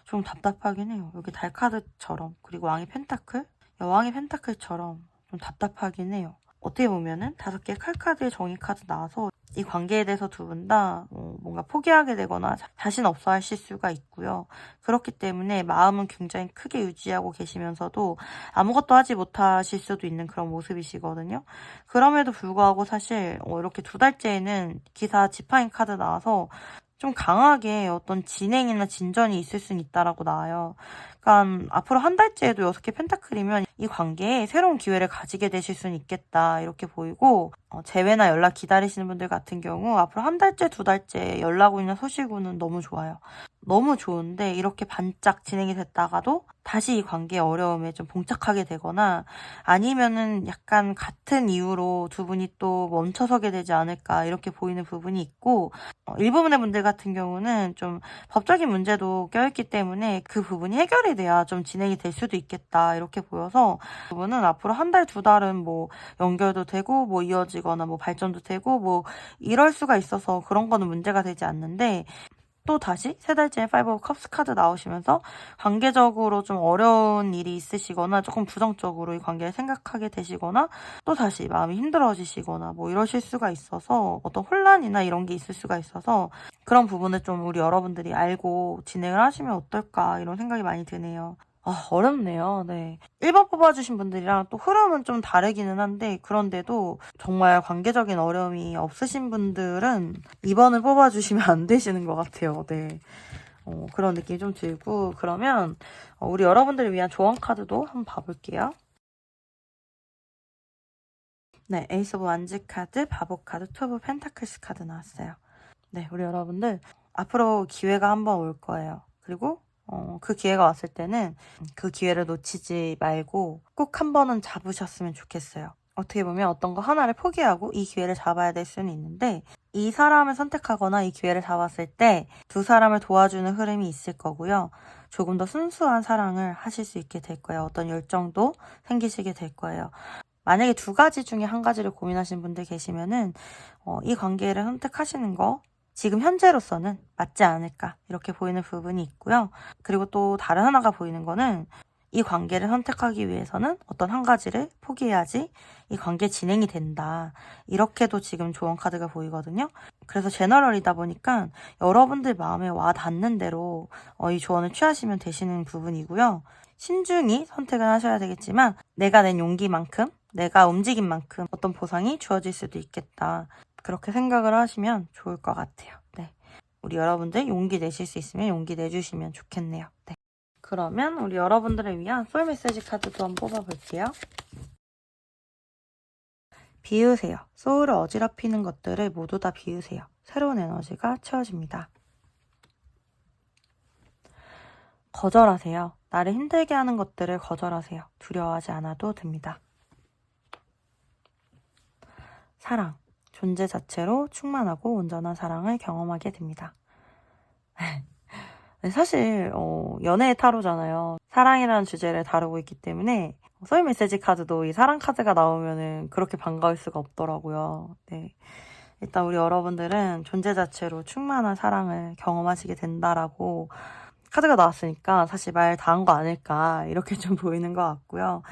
좀 답답하긴 해요. 여기 달카드처럼 그리고 왕의 펜타클, 여왕의 펜타클처럼 좀 답답하긴 해요. 어떻게 보면은 5개의 칼카드의 정의 카드 나와서 이 관계에 대해서 두 분 다 뭔가 포기하게 되거나 자신 없어 하실 수가 있고요. 그렇기 때문에 마음은 굉장히 크게 유지하고 계시면서도 아무것도 하지 못하실 수도 있는 그런 모습이시거든요. 그럼에도 불구하고 사실 이렇게 2달째에는 기사 지파인 카드 나와서 좀 강하게 어떤 진행이나 진전이 있을 수는 있다라고 나와요. 그러니까 앞으로 한 달째에도 6개 펜타클이면 이 관계에 새로운 기회를 가지게 되실 수는 있겠다 이렇게 보이고 재회나 연락 기다리시는 분들 같은 경우 앞으로 한 달째, 2달째 연락 오는 소식은 너무 좋아요. 너무 좋은데 이렇게 반짝 진행이 됐다가도 다시 이 관계의 어려움에 좀 봉착하게 되거나 아니면은 약간 같은 이유로 두 분이 또 멈춰서게 되지 않을까 이렇게 보이는 부분이 있고 일부분의 분들 같은 경우는 좀 법적인 문제도 껴있기 때문에 그 부분이 해결이 돼야 좀 진행이 될 수도 있겠다 이렇게 보여서 부분은 앞으로 한 달, 2달은 뭐 연결도 되고 뭐 이어지거나 뭐 발전도 되고 뭐 이럴 수가 있어서 그런 거는 문제가 되지 않는데 또 다시 3달째 5 오브 컵스 카드 나오시면서 관계적으로 좀 어려운 일이 있으시거나 조금 부정적으로 이 관계를 생각하게 되시거나 또 다시 마음이 힘들어지시거나 뭐 이러실 수가 있어서 어떤 혼란이나 이런 게 있을 수가 있어서 그런 부분을 좀 우리 여러분들이 알고 진행을 하시면 어떨까 이런 생각이 많이 드네요. 어렵네요. 네. 1번 뽑아주신 분들이랑 또 흐름은 좀 다르기는 한데, 그런데도 정말 관계적인 어려움이 없으신 분들은 2번을 뽑아주시면 안 되시는 것 같아요. 네. 그런 느낌이 좀 들고, 그러면 우리 여러분들을 위한 조언 카드도 한번 봐볼게요. 네, 에이스 오브 완즈 카드, 바보 카드, 투 오브 펜타클스 카드 나왔어요. 네, 우리 여러분들 앞으로 기회가 한번 올 거예요. 그리고 그 기회가 왔을 때는 그 기회를 놓치지 말고 꼭 한 번은 잡으셨으면 좋겠어요. 어떻게 보면 어떤 거 하나를 포기하고 이 기회를 잡아야 될 수는 있는데, 이 사람을 선택하거나 이 기회를 잡았을 때 두 사람을 도와주는 흐름이 있을 거고요. 조금 더 순수한 사랑을 하실 수 있게 될 거예요. 어떤 열정도 생기시게 될 거예요. 만약에 두 가지 중에 한 가지를 고민하시는 분들 계시면은 이 관계를 선택하시는 거 지금 현재로서는 맞지 않을까 이렇게 보이는 부분이 있고요. 그리고 또 다른 하나가 보이는 거는 이 관계를 선택하기 위해서는 어떤 한 가지를 포기해야지 이 관계 진행이 된다. 이렇게도 지금 조언 카드가 보이거든요. 그래서 제너럴이다 보니까 여러분들 마음에 와 닿는 대로 이 조언을 취하시면 되시는 부분이고요. 신중히 선택을 하셔야 되겠지만 내가 낸 용기만큼, 내가 움직인 만큼 어떤 보상이 주어질 수도 있겠다. 그렇게 생각을 하시면 좋을 것 같아요. 네. 우리 여러분들 용기 내실 수 있으면 용기 내주시면 좋겠네요. 네. 그러면 우리 여러분들을 위한 솔 메시지 카드도 한번 뽑아볼게요. 비우세요. 소울을 어지럽히는 것들을 모두 다 비우세요. 새로운 에너지가 채워집니다. 거절하세요. 나를 힘들게 하는 것들을 거절하세요. 두려워하지 않아도 됩니다. 사랑. 존재 자체로 충만하고 온전한 사랑을 경험하게 됩니다. 사실 연애의 타로잖아요. 사랑이라는 주제를 다루고 있기 때문에 소울 메시지 카드도 이 사랑 카드가 나오면은 그렇게 반가울 수가 없더라고요. 네. 일단 우리 여러분들은 존재 자체로 충만한 사랑을 경험하시게 된다라고 카드가 나왔으니까 사실 말 다 한 거 아닐까 이렇게 좀 보이는 것 같고요.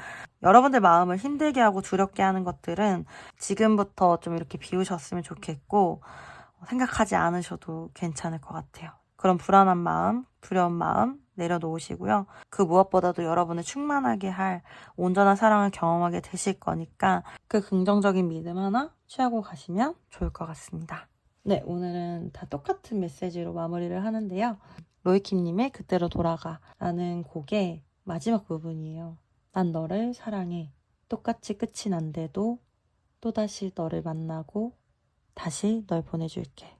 여러분들 마음을 힘들게 하고 두렵게 하는 것들은 지금부터 좀 이렇게 비우셨으면 좋겠고, 생각하지 않으셔도 괜찮을 것 같아요. 그런 불안한 마음, 두려운 마음 내려놓으시고요. 그 무엇보다도 여러분을 충만하게 할 온전한 사랑을 경험하게 되실 거니까 그 긍정적인 믿음 하나 취하고 가시면 좋을 것 같습니다. 네, 오늘은 다 똑같은 메시지로 마무리를 하는데요. 로이킴님의 그때로 돌아가 라는 곡의 마지막 부분이에요. 난 너를 사랑해. 똑같이 끝이 난데도 또다시 너를 만나고 다시 널 보내줄게.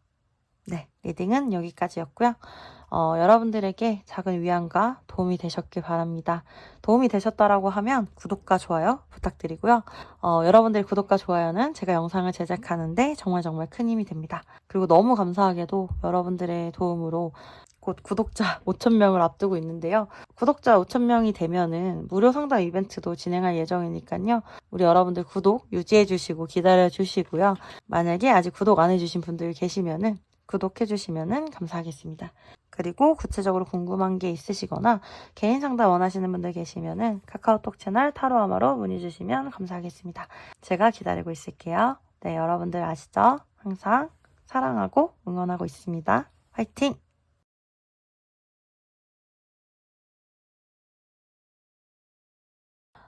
네, 리딩은 여기까지였고요. 여러분들에게 작은 위안과 도움이 되셨길 바랍니다. 도움이 되셨다라고 하면 구독과 좋아요 부탁드리고요. 여러분들의 구독과 좋아요는 제가 영상을 제작하는데 정말 정말 큰 힘이 됩니다. 그리고 너무 감사하게도 여러분들의 도움으로 곧 구독자 5,000명을 앞두고 있는데요. 구독자 5,000명이 되면은 무료 상담 이벤트도 진행할 예정이니까요. 우리 여러분들 구독 유지해주시고 기다려주시고요. 만약에 아직 구독 안 해주신 분들 계시면은 구독해주시면 감사하겠습니다. 그리고 구체적으로 궁금한 게 있으시거나 개인 상담 원하시는 분들 계시면은 카카오톡 채널 타로아마로 문의 주시면 감사하겠습니다. 제가 기다리고 있을게요. 네, 여러분들 아시죠? 항상 사랑하고 응원하고 있습니다. 화이팅!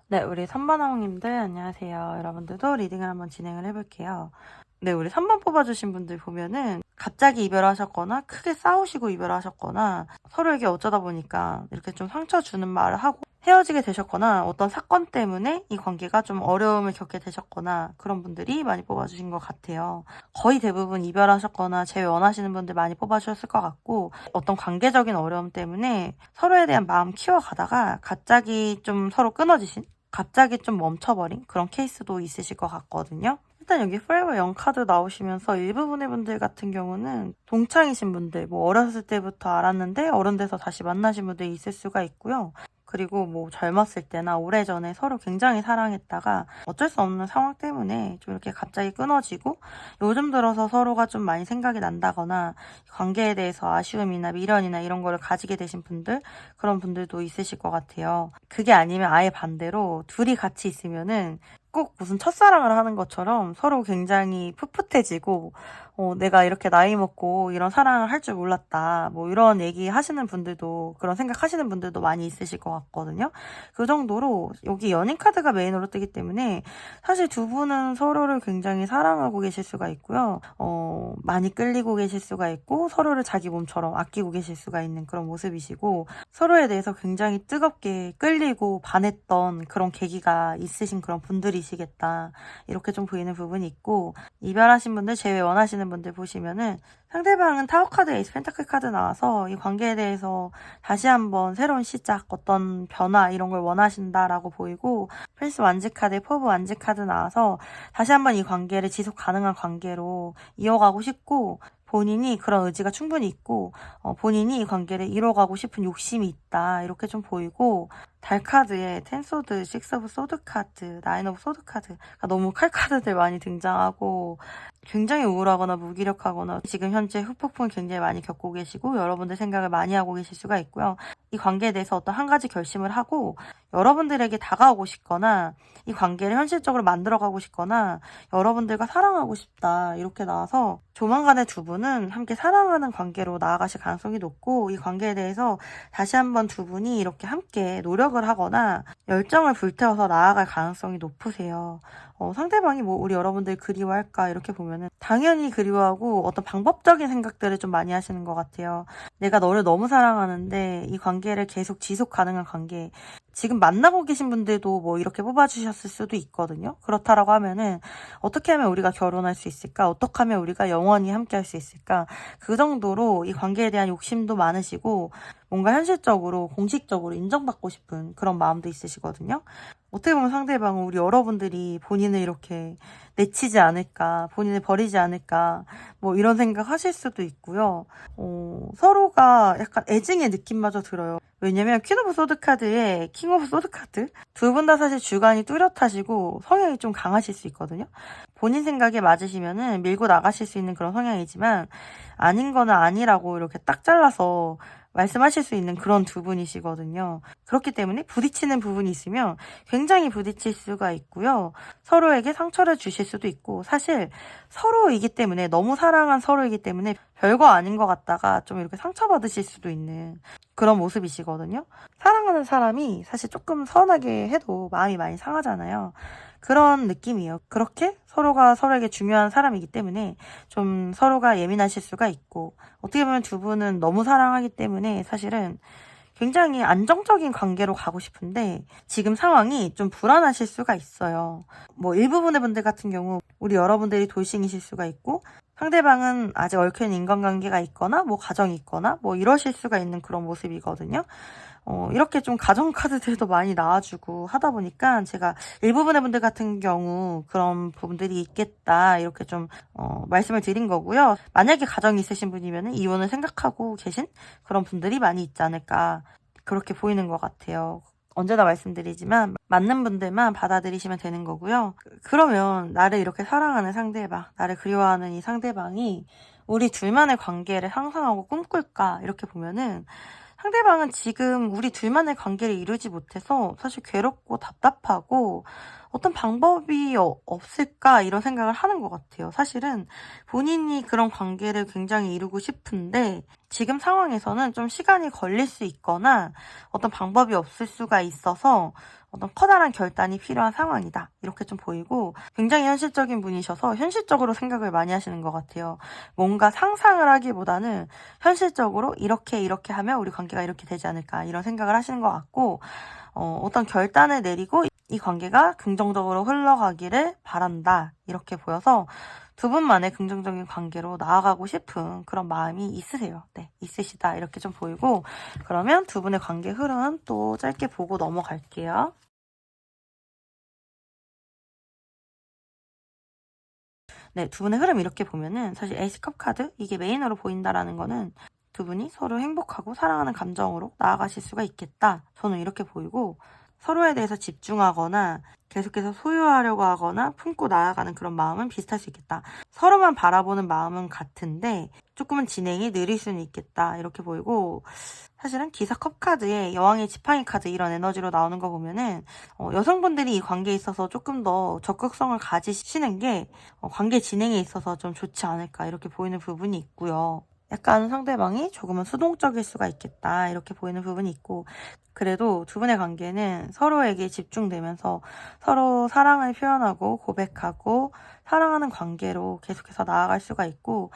네, 우리 3번 항님들 안녕하세요. 여러분들도 리딩을 한번 진행을 해볼게요. 네, 우리 3번 뽑아주신 분들 보면은 갑자기 이별하셨거나 크게 싸우시고 이별하셨거나 서로에게 어쩌다 보니까 이렇게 좀 상처 주는 말을 하고 헤어지게 되셨거나 어떤 사건 때문에 이 관계가 좀 어려움을 겪게 되셨거나 그런 분들이 많이 뽑아주신 것 같아요. 거의 대부분 이별하셨거나 재회 원하시는 분들 많이 뽑아주셨을 것 같고, 어떤 관계적인 어려움 때문에 서로에 대한 마음 키워가다가 갑자기 좀 서로 끊어지신, 갑자기 좀 멈춰버린 그런 케이스도 있으실 것 같거든요. 일단 여기 Forever Young 카드 나오시면서 일부분의 분들 같은 경우는 동창이신 분들, 뭐 어렸을 때부터 알았는데 어른 돼서 다시 만나신 분들이 있을 수가 있고요. 그리고 뭐 젊었을 때나 오래전에 서로 굉장히 사랑했다가 어쩔 수 없는 상황 때문에 좀 이렇게 갑자기 끊어지고 요즘 들어서 서로가 좀 많이 생각이 난다거나 관계에 대해서 아쉬움이나 미련이나 이런 거를 가지게 되신 분들, 그런 분들도 있으실 것 같아요. 그게 아니면 아예 반대로 둘이 같이 있으면은 꼭 무슨 첫사랑을 하는 것처럼 서로 굉장히 풋풋해지고 내가 이렇게 나이 먹고 이런 사랑을 할 줄 몰랐다. 뭐 이런 얘기 하시는 분들도, 그런 생각 하시는 분들도 많이 있으실 것 같거든요. 그 정도로 여기 연인 카드가 메인으로 뜨기 때문에 사실 두 분은 서로를 굉장히 사랑하고 계실 수가 있고요. 많이 끌리고 계실 수가 있고 서로를 자기 몸처럼 아끼고 계실 수가 있는 그런 모습이시고, 서로에 대해서 굉장히 뜨겁게 끌리고 반했던 그런 계기가 있으신 그런 분들이시겠다. 이렇게 좀 보이는 부분이 있고, 이별하신 분들 제외 원하시는 분들 보시면은 상대방은 타워 카드, 에이스 펜타클 카드 나와서 이 관계에 대해서 다시 한번 새로운 시작, 어떤 변화 이런 걸 원하신다라고 보이고, 프린스 완즈 카드, 포브 완즈 카드 나와서 다시 한번 이 관계를 지속 가능한 관계로 이어가고 싶고, 본인이 그런 의지가 충분히 있고 본인이 이 관계를 이뤄가고 싶은 욕심이 있다. 이렇게 좀 보이고, 달 카드에 텐 소드, 식스 오브 소드 카드, 나인 오브 소드 카드, 그러니까 너무 칼 카드들 많이 등장하고 굉장히 우울하거나 무기력하거나 지금 현재 후폭풍을 굉장히 많이 겪고 계시고 여러분들 생각을 많이 하고 계실 수가 있고요. 이 관계에 대해서 어떤 한 가지 결심을 하고 여러분들에게 다가오고 싶거나 이 관계를 현실적으로 만들어가고 싶거나 여러분들과 사랑하고 싶다. 이렇게 나와서 조만간에 두 분은 함께 사랑하는 관계로 나아가실 가능성이 높고, 이 관계에 대해서 다시 한번 두 분이 이렇게 함께 노력을 하거나 열정을 불태워서 나아갈 가능성이 높으세요. 상대방이 뭐 우리 여러분들 그리워할까 이렇게 보면은 당연히 그리워하고 어떤 방법적인 생각들을 좀 많이 하시는 것 같아요. 내가 너를 너무 사랑하는데 이 관계를 계속 지속 가능한 관계, 지금 만나고 계신 분들도 뭐 이렇게 뽑아주셨을 수도 있거든요. 그렇다라고 하면은 어떻게 하면 우리가 결혼할 수 있을까? 어떻게 하면 우리가 영원히 함께 할 수 있을까? 그 정도로 이 관계에 대한 욕심도 많으시고 뭔가 현실적으로 공식적으로 인정받고 싶은 그런 마음도 있으시거든요. 어떻게 보면 상대방은 우리 여러분들이 본인을 이렇게 내치지 않을까, 본인을 버리지 않을까, 뭐 이런 생각 하실 수도 있고요. 서로가 약간 애증의 느낌마저 들어요. 왜냐면 퀸 오브 소드 카드에 킹 오브 소드 카드, 두 분 다 사실 주관이 뚜렷하시고 성향이 좀 강하실 수 있거든요. 본인 생각에 맞으시면은 밀고 나가실 수 있는 그런 성향이지만 아닌 거는 아니라고 이렇게 딱 잘라서 말씀하실 수 있는 그런 두 분이시거든요. 그렇기 때문에 부딪히는 부분이 있으면 굉장히 부딪힐 수가 있고요. 서로에게 상처를 주실 수도 있고, 사실 서로이기 때문에, 너무 사랑한 서로이기 때문에 별거 아닌 것 같다가 좀 이렇게 상처받으실 수도 있는 그런 모습이시거든요. 사랑하는 사람이 사실 조금 서운하게 해도 마음이 많이 상하잖아요. 그런 느낌이에요. 그렇게 서로가 서로에게 중요한 사람이기 때문에 좀 서로가 예민하실 수가 있고, 어떻게 보면 두 분은 너무 사랑하기 때문에 사실은 굉장히 안정적인 관계로 가고 싶은데 지금 상황이 좀 불안하실 수가 있어요. 뭐 일부분의 분들 같은 경우 우리 여러분들이 돌싱이실 수가 있고, 상대방은 아직 얽혀있는 인간관계가 있거나 뭐 가정이 있거나 뭐 이러실 수가 있는 그런 모습이거든요. 이렇게 좀 가정 카드들도 많이 나와주고 하다 보니까 제가 일부분의 분들 같은 경우 그런 부분들이 있겠다 이렇게 좀 말씀을 드린 거고요. 만약에 가정이 있으신 분이면 이혼을 생각하고 계신 그런 분들이 많이 있지 않을까, 그렇게 보이는 것 같아요. 언제나 말씀드리지만 맞는 분들만 받아들이시면 되는 거고요. 그러면 나를 이렇게 사랑하는 상대방, 나를 그리워하는 이 상대방이 우리 둘만의 관계를 상상하고 꿈꿀까 이렇게 보면은 상대방은 지금 우리 둘만의 관계를 이루지 못해서 사실 괴롭고 답답하고 어떤 방법이 없을까 이런 생각을 하는 것 같아요. 사실은 본인이 그런 관계를 굉장히 이루고 싶은데 지금 상황에서는 좀 시간이 걸릴 수 있거나 어떤 방법이 없을 수가 있어서 어떤 커다란 결단이 필요한 상황이다. 이렇게 좀 보이고, 굉장히 현실적인 분이셔서 현실적으로 생각을 많이 하시는 것 같아요. 뭔가 상상을 하기보다는 현실적으로 이렇게 하면 우리 관계가 이렇게 되지 않을까 이런 생각을 하시는 것 같고, 어떤 결단을 내리고 이 관계가 긍정적으로 흘러가기를 바란다. 이렇게 보여서 두 분만의 긍정적인 관계로 나아가고 싶은 그런 마음이 있으세요. 네, 있으시다. 이렇게 좀 보이고, 그러면 두 분의 관계 흐름 또 짧게 보고 넘어갈게요. 네, 두 분의 흐름 이렇게 보면은 사실 에이스컵 카드, 이게 메인으로 보인다라는 거는 두 분이 서로 행복하고 사랑하는 감정으로 나아가실 수가 있겠다. 저는 이렇게 보이고, 서로에 대해서 집중하거나 계속해서 소유하려고 하거나 품고 나아가는 그런 마음은 비슷할 수 있겠다. 서로만 바라보는 마음은 같은데 조금은 진행이 느릴 수는 있겠다. 이렇게 보이고, 사실은 기사 컵 카드에 여왕의 지팡이 카드 이런 에너지로 나오는 거 보면은 여성분들이 이 관계에 있어서 조금 더 적극성을 가지시는 게 관계 진행에 있어서 좀 좋지 않을까 이렇게 보이는 부분이 있고요. 약간 상대방이 조금은 수동적일 수가 있겠다 이렇게 보이는 부분이 있고, 그래도 두 분의 관계는 서로에게 집중되면서 서로 사랑을 표현하고 고백하고 사랑하는 관계로 계속해서 나아갈 수가 있고,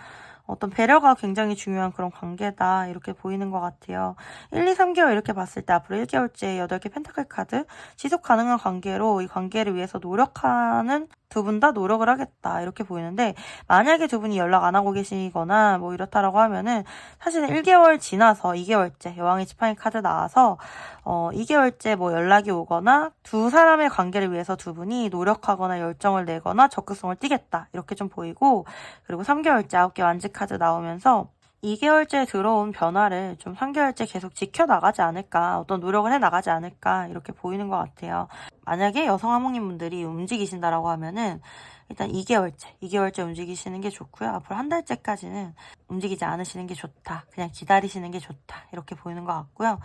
어떤 배려가 굉장히 중요한 그런 관계다 이렇게 보이는 것 같아요. 1, 2, 3개월 이렇째 봤을 때 앞으로 1개월째 8개 펜타클 카드, 지속 가능한 관계로 이 관계를 위해서 노력하는 두 분 다 노력을 하겠다 이렇게 보이는데, 만약에 두 분이 연락 안 하고 계시거나 뭐 이렇다라고 하면은 사실은 1개월 지나서 2개월째 여왕의 지팡이 카드 나와서 2개월째 뭐 연락이 오거나 두 사람의 관계를 위해서 두 분이 노력하거나 열정을 내거나 적극성을 띠겠다 이렇게 좀 보이고, 그리고 3개월째 9개 완지 카드 나오면서 2개월째 들어온 변화를 좀 3개월째 계속 지켜나가지 않을까, 어떤 노력을 해나가지 않을까 이렇게 보이는 것 같아요. 만약에 여성 하모님분들이 움직이신다라고 하면은 일단 2개월째 움직이시는 게 좋고요. 앞으로 한 달째까지는 움직이지 않으시는 게 좋다. 그냥 기다리시는 게 좋다. 이렇게 보이는 것 같고요.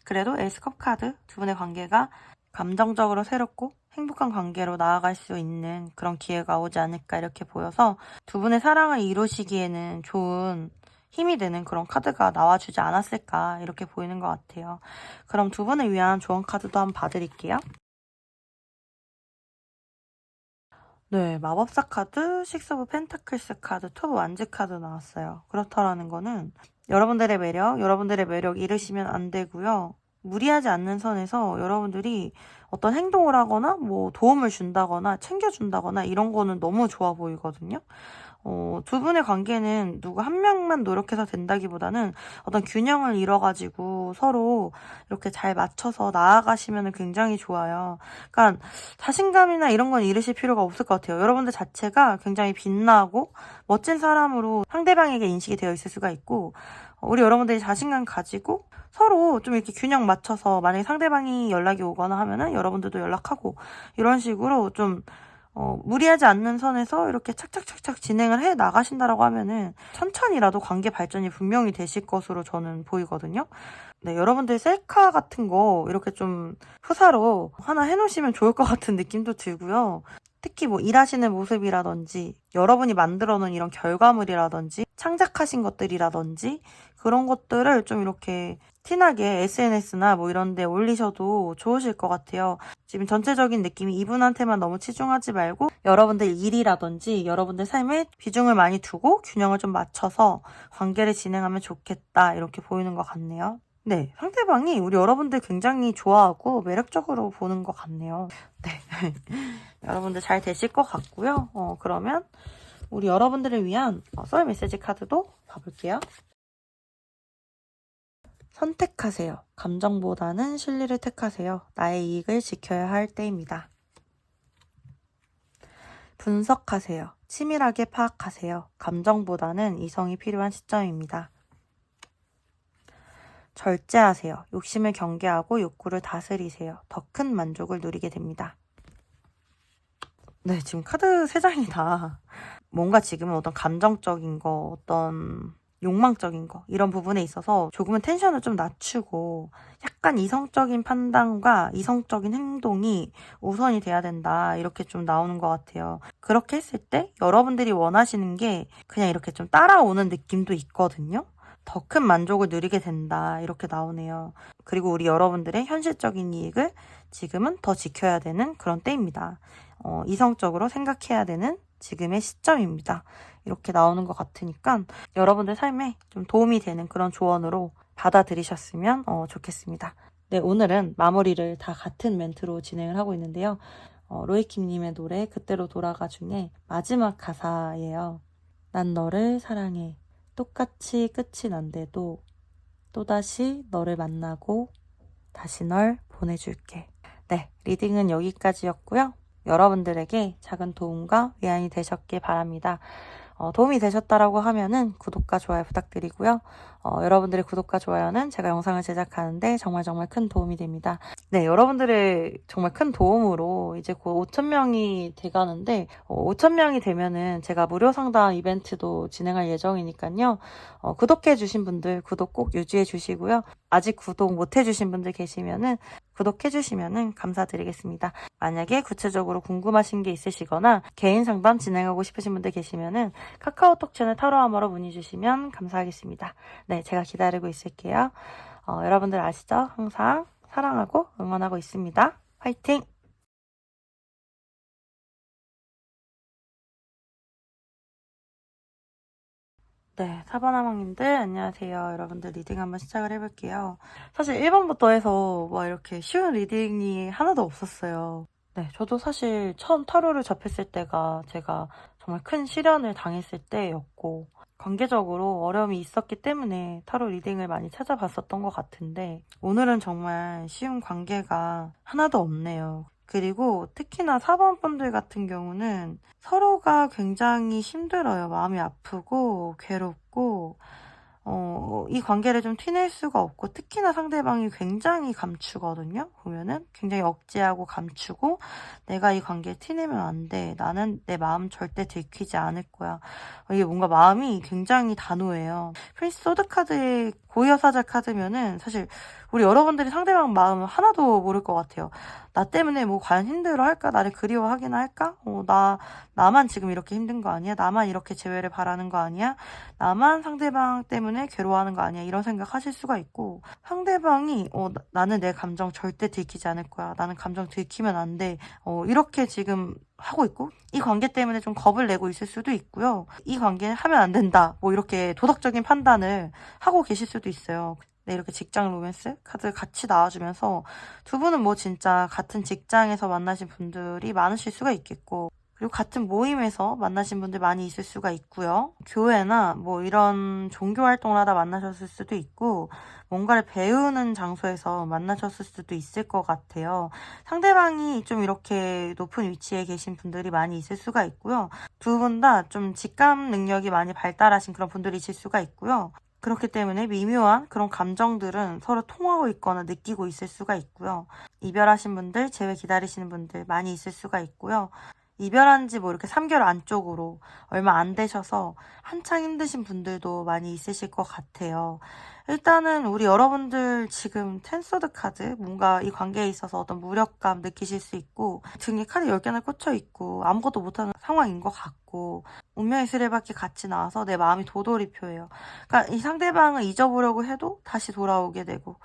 그래도 에이스컵 카드 두 분의 관계가 감정적으로 새롭고 행복한 관계로 나아갈 수 있는 그런 기회가 오지 않을까 이렇게 보여서 두 분의 사랑을 이루시기에는 좋은 힘이 되는 그런 카드가 나와주지 않았을까 이렇게 보이는 것 같아요. 그럼 두 분을 위한 조언 카드도 한번 봐드릴게요. 네, 마법사 카드, 식스 오브 펜타클스 카드, 투브 완즈 카드 나왔어요. 그렇다라는 거는 여러분들의 매력 잃으시면 안 되고요. 무리하지 않는 선에서 여러분들이 어떤 행동을 하거나 뭐 도움을 준다거나 챙겨준다거나 이런 거는 너무 좋아 보이거든요. 두 분의 관계는 누구 한 명만 노력해서 된다기보다는 어떤 균형을 이뤄가지고 서로 이렇게 잘 맞춰서 나아가시면 굉장히 좋아요. 그러니까 자신감이나 이런 건 잃으실 필요가 없을 것 같아요. 여러분들 자체가 굉장히 빛나고 멋진 사람으로 상대방에게 인식이 되어 있을 수가 있고, 우리 여러분들이 자신감 가지고 서로 좀 이렇게 균형 맞춰서 만약에 상대방이 연락이 오거나 하면은 여러분들도 연락하고 이런 식으로 좀 무리하지 않는 선에서 이렇게 착착착착 진행을 해 나가신다라고 하면은 천천히라도 관계 발전이 분명히 되실 것으로 저는 보이거든요. 네, 여러분들 셀카 같은 거 이렇게 좀 후사로 하나 해놓으시면 좋을 것 같은 느낌도 들고요. 특히 뭐 일하시는 모습이라든지 여러분이 만들어 놓은 이런 결과물이라든지 창작하신 것들이라든지 그런 것들을 좀 이렇게 티나게 SNS나 뭐 이런 데 올리셔도 좋으실 것 같아요. 지금 전체적인 느낌이 이분한테만 너무 치중하지 말고 여러분들 일이라든지 여러분들 삶에 비중을 많이 두고 균형을 좀 맞춰서 관계를 진행하면 좋겠다 이렇게 보이는 것 같네요. 네, 상대방이 우리 여러분들 굉장히 좋아하고 매력적으로 보는 것 같네요. 네, 여러분들 잘 되실 것 같고요. 그러면 우리 여러분들을 위한 썰 메시지 카드도 봐볼게요. 선택하세요. 감정보다는 실리를 택하세요. 나의 이익을 지켜야 할 때입니다. 분석하세요. 치밀하게 파악하세요. 감정보다는 이성이 필요한 시점입니다. 절제하세요. 욕심을 경계하고 욕구를 다스리세요. 더 큰 만족을 누리게 됩니다. 네, 지금 카드 3장이 다 뭔가 지금은 어떤 감정적인 거, 어떤 욕망적인 거 이런 부분에 있어서 조금은 텐션을 좀 낮추고 약간 이성적인 판단과 이성적인 행동이 우선이 돼야 된다 이렇게 좀 나오는 것 같아요. 그렇게 했을 때 여러분들이 원하시는 게 그냥 이렇게 좀 따라오는 느낌도 있거든요. 더 큰 만족을 누리게 된다 이렇게 나오네요. 그리고 우리 여러분들의 현실적인 이익을 지금은 더 지켜야 되는 그런 때입니다. 이성적으로 생각해야 되는 지금의 시점입니다. 이렇게 나오는 것 같으니까 여러분들 삶에 좀 도움이 되는 그런 조언으로 받아들이셨으면 좋겠습니다. 네, 오늘은 마무리를 다 같은 멘트로 진행을 하고 있는데요. 로이킴님의 노래 그때로 돌아가 중에 마지막 가사예요. 난 너를 사랑해. 똑같이 끝이 난데도 또다시 너를 만나고 다시 널 보내줄게. 네, 리딩은 여기까지였고요. 여러분들에게 작은 도움과 위안이 되셨길 바랍니다. 도움이 되셨다라고 하면은 구독과 좋아요 부탁드리고요. 여러분들의 구독과 좋아요는 제가 영상을 제작하는데 정말 정말 큰 도움이 됩니다. 네, 여러분들의 정말 큰 도움으로 이제 곧 5,000명이 돼가는데 5,000명이 되면은 제가 무료 상담 이벤트도 진행할 예정이니까요. 구독해주신 분들 구독 꼭 유지해주시고요. 아직 구독 못해주신 분들 계시면은 구독해주시면은 감사드리겠습니다. 만약에 구체적으로 궁금하신 게 있으시거나 개인 상담 진행하고 싶으신 분들 계시면은 카카오톡 채널 타로아머로 문의 주시면 감사하겠습니다. 네, 제가 기다리고 있을게요. 여러분들 아시죠? 항상 사랑하고 응원하고 있습니다. 화이팅! 네, 사바나망님들 안녕하세요. 여러분들 리딩 한번 시작을 해볼게요. 사실 1번부터 해서 막 이렇게 쉬운 리딩이 하나도 없었어요. 네, 저도 사실 처음 타로를 접했을 때가 제가 정말 큰 시련을 당했을 때였고 관계적으로 어려움이 있었기 때문에 타로 리딩을 많이 찾아봤었던 것 같은데 오늘은 정말 쉬운 관계가 하나도 없네요. 그리고 특히나 4번 분들 같은 경우는 서로가 굉장히 힘들어요. 마음이 아프고 괴롭고 이 관계를 좀 티낼 수가 없고 특히나 상대방이 굉장히 감추거든요. 보면은 굉장히 억제하고 감추고 내가 이 관계에 티내면 안 돼. 나는 내 마음 절대 들키지 않을 거야. 이게 뭔가 마음이 굉장히 단호해요. 프린스 소드 카드의 고위여사자 카드면은 사실 우리 여러분들이 상대방 마음을 하나도 모를 것 같아요. 나 때문에 뭐 과연 힘들어 할까? 나를 그리워하기나 할까? 나만 지금 이렇게 힘든 거 아니야? 나만 이렇게 재회를 바라는 거 아니야? 나만 상대방 때문에 괴로워하는 거 아니야? 이런 생각 하실 수가 있고 상대방이 나는 내 감정 절대 들키지 않을 거야. 나는 감정 들키면 안 돼. 이렇게 지금 하고 있고 이 관계 때문에 좀 겁을 내고 있을 수도 있고요. 이 관계는 하면 안 된다. 뭐 이렇게 도덕적인 판단을 하고 계실 수도 있어요. 네, 이렇게 직장 로맨스 카드 같이 나와주면서 두 분은 뭐 진짜 같은 직장에서 만나신 분들이 많으실 수가 있겠고 그리고 같은 모임에서 만나신 분들 많이 있을 수가 있고요. 교회나 뭐 이런 종교 활동을 하다 만나셨을 수도 있고 뭔가를 배우는 장소에서 만나셨을 수도 있을 것 같아요. 상대방이 좀 이렇게 높은 위치에 계신 분들이 많이 있을 수가 있고요. 두 분 다 좀 직감 능력이 많이 발달하신 그런 분들이실 수가 있고요. 그렇기 때문에 미묘한 그런 감정들은 서로 통하고 있거나 느끼고 있을 수가 있고요. 이별하신 분들, 재회 기다리시는 분들 많이 있을 수가 있고요. 이별한 지 뭐 이렇게 3개월 안쪽으로 얼마 안 되셔서 한창 힘드신 분들도 많이 있으실 것 같아요. 일단은 우리 여러분들 지금 텐서드 카드 뭔가 이 관계에 있어서 어떤 무력감 느끼실 수 있고 등에 카드 10개나 꽂혀 있고 아무것도 못하는 상황인 것 같고 운명의 수레바퀴 같이 나와서 내 마음이 도돌이표예요. 그러니까 이 상대방을 잊어보려고 해도 다시 돌아오게 되고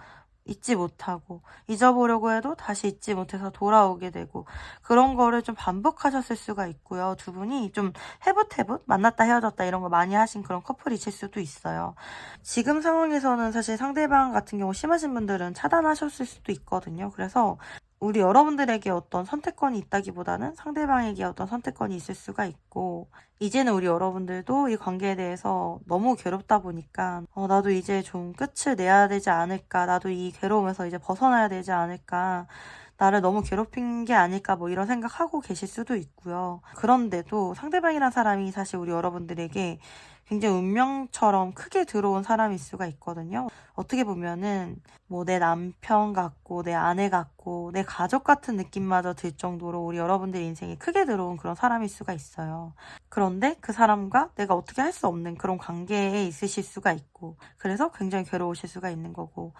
잊지 못하고 잊어보려고 해도 다시 잊지 못해서 돌아오게 되고 그런 거를 좀 반복하셨을 수가 있고요. 두 분이 좀 해붓해붓 만났다 헤어졌다 이런 거 많이 하신 그런 커플이실 수도 있어요. 지금 상황에서는 사실 상대방 같은 경우 심하신 분들은 차단하셨을 수도 있거든요. 그래서 우리 여러분들에게 어떤 선택권이 있다기보다는 상대방에게 어떤 선택권이 있을 수가 있고 이제는 우리 여러분들도 이 관계에 대해서 너무 괴롭다 보니까 나도 이제 좀 끝을 내야 되지 않을까 나도 이 괴로움에서 이제 벗어나야 되지 않을까 나를 너무 괴롭힌 게 아닐까 뭐 이런 생각하고 계실 수도 있고요. 그런데도 상대방이란 사람이 사실 우리 여러분들에게 굉장히 운명처럼 크게 들어온 사람일 수가 있거든요. 어떻게 보면은 뭐 내 남편 같고 내 아내 같고 내 가족 같은 느낌마저 들 정도로 우리 여러분들 인생에 크게 들어온 그런 사람일 수가 있어요. 그런데 그 사람과 내가 어떻게 할 수 없는 그런 관계에 있으실 수가 있고 그래서 굉장히 괴로우실 수가 있는 거고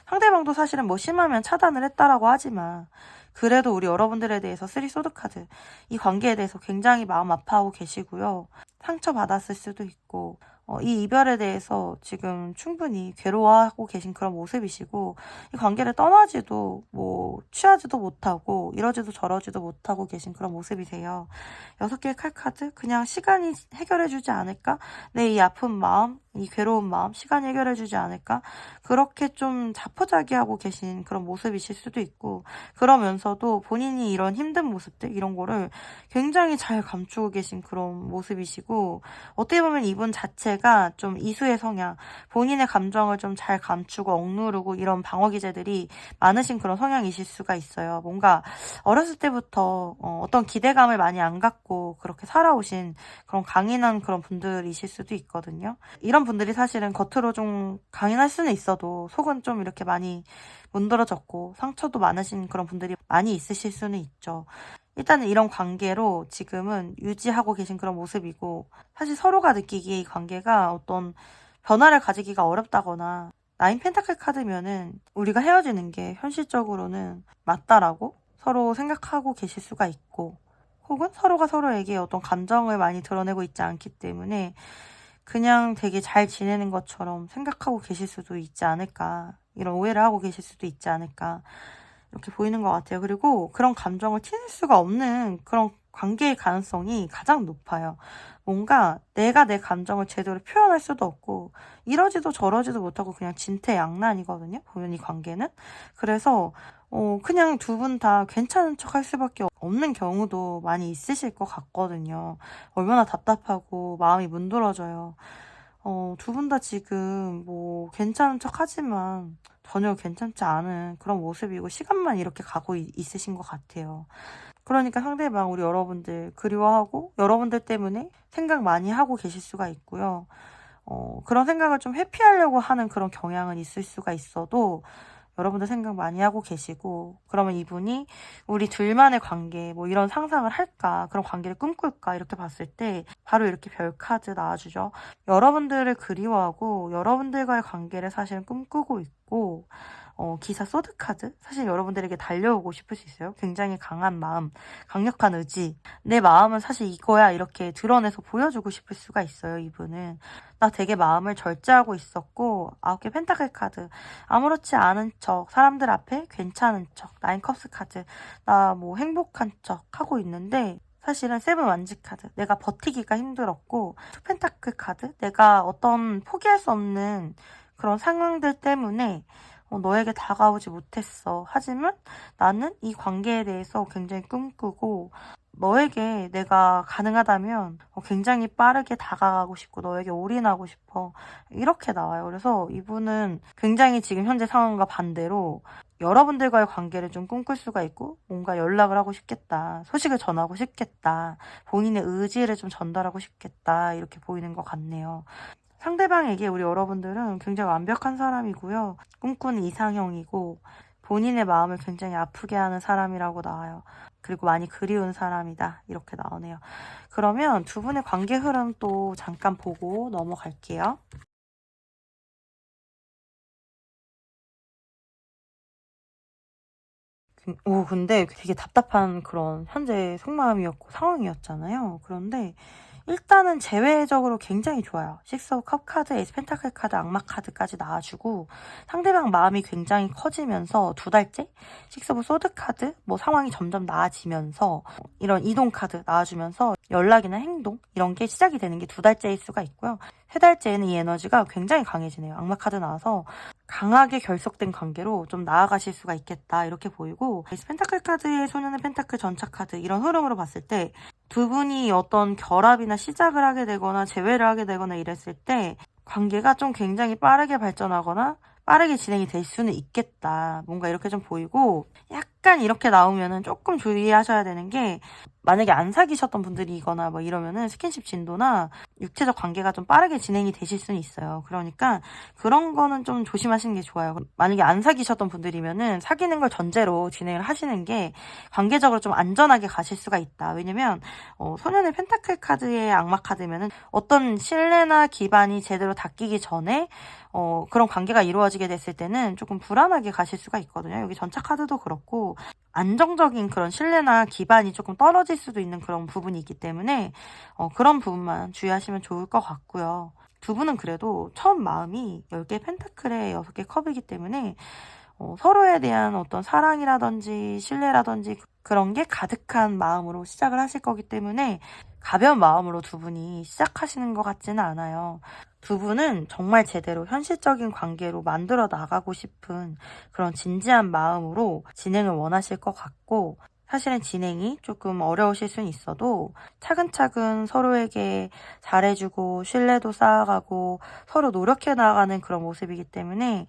상대방도 사실은 뭐 심하면 차단을 했다라고 하지만 그래도 우리 여러분들에 대해서 쓰리 소드카드 이 관계에 대해서 굉장히 마음 아파하고 계시고요. 상처받았을 수도 있고 이 이별에 대해서 지금 충분히 괴로워하고 계신 그런 모습이시고 이 관계를 떠나지도 뭐 취하지도 못하고 이러지도 저러지도 못하고 계신 그런 모습이세요. 6개의 칼카드 그냥 시간이 해결해주지 않을까? 내 이 아픈 마음 이 괴로운 마음 시간이 해결해주지 않을까? 그렇게 좀 자포자기하고 계신 그런 모습이실 수도 있고 그러면서도 본인이 이런 힘든 모습들 이런 거를 굉장히 잘 감추고 계신 그런 모습이시고 어떻게 보면 이분 자체가 자체가 좀 이수의 성향, 본인의 감정을 좀 잘 감추고 억누르고 이런 방어 기제들이 많으신 그런 성향이실 수가 있어요. 뭔가 어렸을 때부터 어떤 기대감을 많이 안 갖고 그렇게 살아오신 그런 강인한 그런 분들이실 수도 있거든요. 이런 분들이 사실은 겉으로 좀 강인할 수는 있어도 속은 좀 이렇게 많이 문드러졌고 상처도 많으신 그런 분들이 많이 있으실 수는 있죠. 일단은 이런 관계로 지금은 유지하고 계신 그런 모습이고, 사실 서로가 느끼기에 이 관계가 어떤 변화를 가지기가 어렵다거나, 나인 펜타클 카드면은 우리가 헤어지는 게 현실적으로는 맞다라고 서로 생각하고 계실 수가 있고, 혹은 서로가 서로에게 어떤 감정을 많이 드러내고 있지 않기 때문에 그냥 되게 잘 지내는 것처럼 생각하고 계실 수도 있지 않을까, 이런 오해를 하고 계실 수도 있지 않을까, 이렇게 보이는 것 같아요. 그리고 그런 감정을 티낼 수가 없는 그런 관계의 가능성이 가장 높아요. 뭔가 내가 내 감정을 제대로 표현할 수도 없고 이러지도 저러지도 못하고 그냥 진퇴양난이거든요. 보면 이 관계는. 그래서 그냥 두 분 다 괜찮은 척 할 수밖에 없는 경우도 많이 있으실 것 같거든요. 얼마나 답답하고 마음이 문드러져요. 두 분 다 지금 뭐 괜찮은 척 하지만 전혀 괜찮지 않은 그런 모습이고 시간만 이렇게 가고 있으신 것 같아요. 그러니까 상대방 우리 여러분들 그리워하고 여러분들 때문에 생각 많이 하고 계실 수가 있고요. 그런 생각을 좀 회피하려고 하는 그런 경향은 있을 수가 있어도 여러분들 생각 많이 하고 계시고, 그러면 이분이 우리 둘만의 관계 뭐 이런 상상을 할까, 그런 관계를 꿈꿀까 이렇게 봤을 때 바로 이렇게 별 카드 나와주죠. 여러분들을 그리워하고 여러분들과의 관계를 사실은 꿈꾸고 있고, 기사 소드 카드? 사실 여러분들에게 달려오고 싶을 수 있어요. 굉장히 강한 마음, 강력한 의지. 내 마음은 사실 이거야 이렇게 드러내서 보여주고 싶을 수가 있어요, 이분은. 나 되게 마음을 절제하고 있었고, 9개 펜타클 카드. 아무렇지 않은 척, 사람들 앞에 괜찮은 척, 나인 컵스 카드. 나 뭐 행복한 척 하고 있는데, 사실은 세븐 완지 카드. 내가 버티기가 힘들었고, 투 펜타클 카드. 내가 어떤 포기할 수 없는 그런 상황들 때문에 너에게 다가오지 못했어. 하지만 나는 이 관계에 대해서 굉장히 꿈꾸고 너에게 내가 가능하다면 굉장히 빠르게 다가가고 싶고 너에게 올인하고 싶어. 이렇게 나와요. 그래서 이분은 굉장히 지금 현재 상황과 반대로 여러분들과의 관계를 좀 꿈꿀 수가 있고 뭔가 연락을 하고 싶겠다. 소식을 전하고 싶겠다. 본인의 의지를 좀 전달하고 싶겠다. 이렇게 보이는 것 같네요. 상대방에게 우리 여러분들은 굉장히 완벽한 사람이고요. 꿈꾸는 이상형이고 본인의 마음을 굉장히 아프게 하는 사람이라고 나와요. 그리고 많이 그리운 사람이다. 이렇게 나오네요. 그러면 두 분의 관계 흐름 또 잠깐 보고 넘어갈게요. 근데 되게 답답한 그런 현재 속마음이었고 상황이었잖아요. 그런데 일단은 제외적으로 굉장히 좋아요. 식스 오브 컵 카드, 에이스 펜타클 카드, 악마 카드까지 나와주고 상대방 마음이 굉장히 커지면서 2달째 식스 오브 소드 카드 뭐 상황이 점점 나아지면서 이런 이동 카드 나와주면서 연락이나 행동 이런 게 시작이 되는 게 2달째일 수가 있고요. 3달째에는 이 에너지가 굉장히 강해지네요. 악마 카드 나와서 강하게 결속된 관계로 좀 나아가실 수가 있겠다 이렇게 보이고, 펜타클 카드의 소년의 펜타클 전차 카드 이런 흐름으로 봤을 때 두 분이 어떤 결합이나 시작을 하게 되거나 재회를 하게 되거나 이랬을 때 관계가 좀 굉장히 빠르게 발전하거나 빠르게 진행이 될 수는 있겠다. 뭔가 이렇게 좀 보이고, 약간 이렇게 나오면은 조금 주의하셔야 되는 게, 만약에 안 사귀셨던 분들이거나 뭐 이러면은 스킨십 진도나 육체적 관계가 좀 빠르게 진행이 되실 수는 있어요. 그러니까 그런 거는 좀 조심하시는 게 좋아요. 만약에 안 사귀셨던 분들이면은 사귀는 걸 전제로 진행을 하시는 게 관계적으로 좀 안전하게 가실 수가 있다. 왜냐면 소년의 펜타클 카드의 악마 카드면은 어떤 신뢰나 기반이 제대로 닦이기 전에 그런 관계가 이루어지게 됐을 때는 조금 불안하게 가실 수가 있거든요. 여기 전차 카드도 그렇고 안정적인 그런 신뢰나 기반이 조금 떨어질 수도 있는 그런 부분이 있기 때문에 그런 부분만 주의하시면 좋을 것 같고요. 두 분은 그래도 처음 마음이 10개 펜타클에 6개 컵이기 때문에 서로에 대한 어떤 사랑이라든지 신뢰라든지 그런 게 가득한 마음으로 시작을 하실 거기 때문에 가벼운 마음으로 두 분이 시작하시는 것 같지는 않아요. 두 분은 정말 제대로 현실적인 관계로 만들어 나가고 싶은 그런 진지한 마음으로 진행을 원하실 것 같고, 사실은 진행이 조금 어려우실 수는 있어도 차근차근 서로에게 잘해주고 신뢰도 쌓아가고 서로 노력해 나가는 그런 모습이기 때문에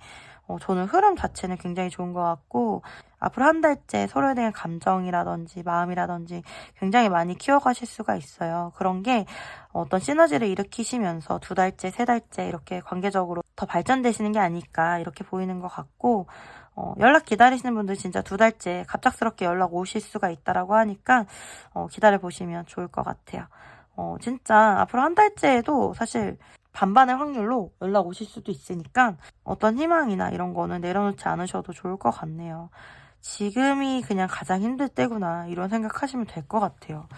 저는 흐름 자체는 굉장히 좋은 것 같고 앞으로 한 달째 서로에 대한 감정이라든지 마음이라든지 굉장히 많이 키워가실 수가 있어요. 그런 게 어떤 시너지를 일으키시면서 2달째, 3달째 이렇게 관계적으로 더 발전되시는 게 아닐까 이렇게 보이는 것 같고 연락 기다리시는 분들 진짜 2달째 갑작스럽게 연락 오실 수가 있다라고 하니까 기다려보시면 좋을 것 같아요. 진짜 앞으로 한 달째에도 사실 반반의 확률로 연락 오실 수도 있으니까 어떤 희망이나 이런 거는 내려놓지 않으셔도 좋을 것 같네요. 지금이 그냥 가장 힘들 때구나 이런 생각하시면 될 것 같아요.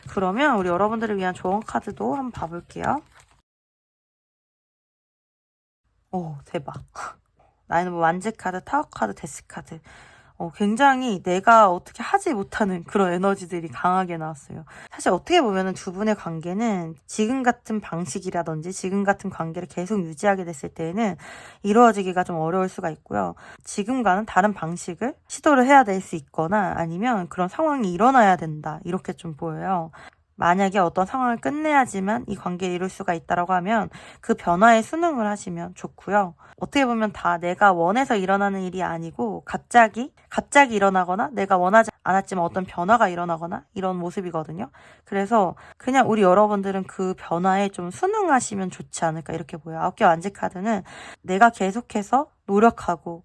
그러면 우리 여러분들을 위한 조언 카드도 한번 봐볼게요. 오, 대박. 나는 뭐 완즈 카드, 타워 카드, 데스 카드. 굉장히 내가 어떻게 하지 못하는 그런 에너지들이 강하게 나왔어요. 사실 어떻게 보면은 두 분의 관계는 지금 같은 방식이라든지 지금 같은 관계를 계속 유지하게 됐을 때에는 이루어지기가 좀 어려울 수가 있고요. 지금과는 다른 방식을 시도를 해야 될 수 있거나 아니면 그런 상황이 일어나야 된다. 이렇게 좀 보여요. 만약에 어떤 상황을 끝내야지만 이 관계를 이룰 수가 있다라고 하면 그 변화에 순응을 하시면 좋고요. 어떻게 보면 다 내가 원해서 일어나는 일이 아니고 갑자기 일어나거나 내가 원하지 않았지만 어떤 변화가 일어나거나 이런 모습이거든요. 그래서 그냥 우리 여러분들은 그 변화에 좀 순응하시면 좋지 않을까 이렇게 보여요. 9개 완지 카드는 내가 계속해서 노력하고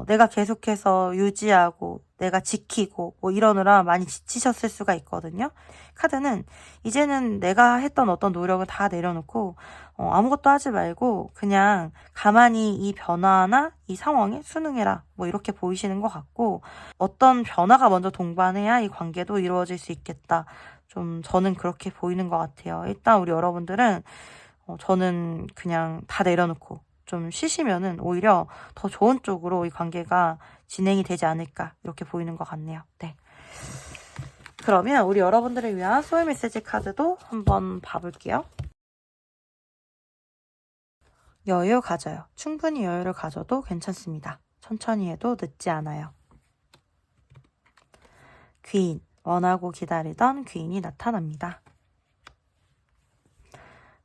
내가 계속해서 유지하고 내가 지키고 뭐 이러느라 많이 지치셨을 수가 있거든요. 카드는 이제는 내가 했던 어떤 노력을 다 내려놓고 아무것도 하지 말고 그냥 가만히 이 변화나 이 상황에 순응해라 뭐 이렇게 보이시는 것 같고 어떤 변화가 먼저 동반해야 이 관계도 이루어질 수 있겠다. 좀 저는 그렇게 보이는 것 같아요. 일단 우리 여러분들은 저는 그냥 다 내려놓고 좀 쉬시면은 오히려 더 좋은 쪽으로 이 관계가 진행이 되지 않을까 이렇게 보이는 것 같네요. 네. 그러면 우리 여러분들을 위한 소울 메시지 카드도 한번 봐볼게요. 여유 가져요. 충분히 여유를 가져도 괜찮습니다. 천천히 해도 늦지 않아요. 귀인, 원하고 기다리던 귀인이 나타납니다.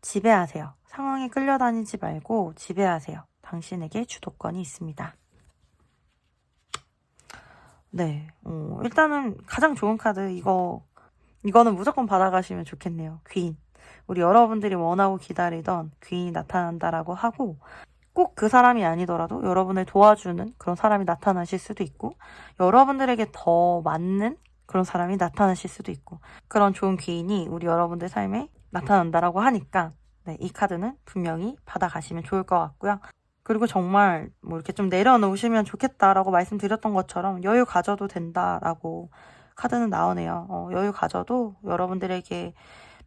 지배하세요. 상황에 끌려다니지 말고 지배하세요. 당신에게 주도권이 있습니다. 네, 일단은 가장 좋은 카드 이거는 무조건 받아가시면 좋겠네요. 귀인. 우리 여러분들이 원하고 기다리던 귀인이 나타난다라고 하고 꼭 그 사람이 아니더라도 여러분을 도와주는 그런 사람이 나타나실 수도 있고 여러분들에게 더 맞는 그런 사람이 나타나실 수도 있고 그런 좋은 귀인이 우리 여러분들 삶에 나타난다라고 하니까 네, 이 카드는 분명히 받아가시면 좋을 것 같고요. 그리고 정말 뭐 이렇게 좀 내려놓으시면 좋겠다라고 말씀드렸던 것처럼 여유 가져도 된다라고 카드는 나오네요. 여유 가져도 여러분들에게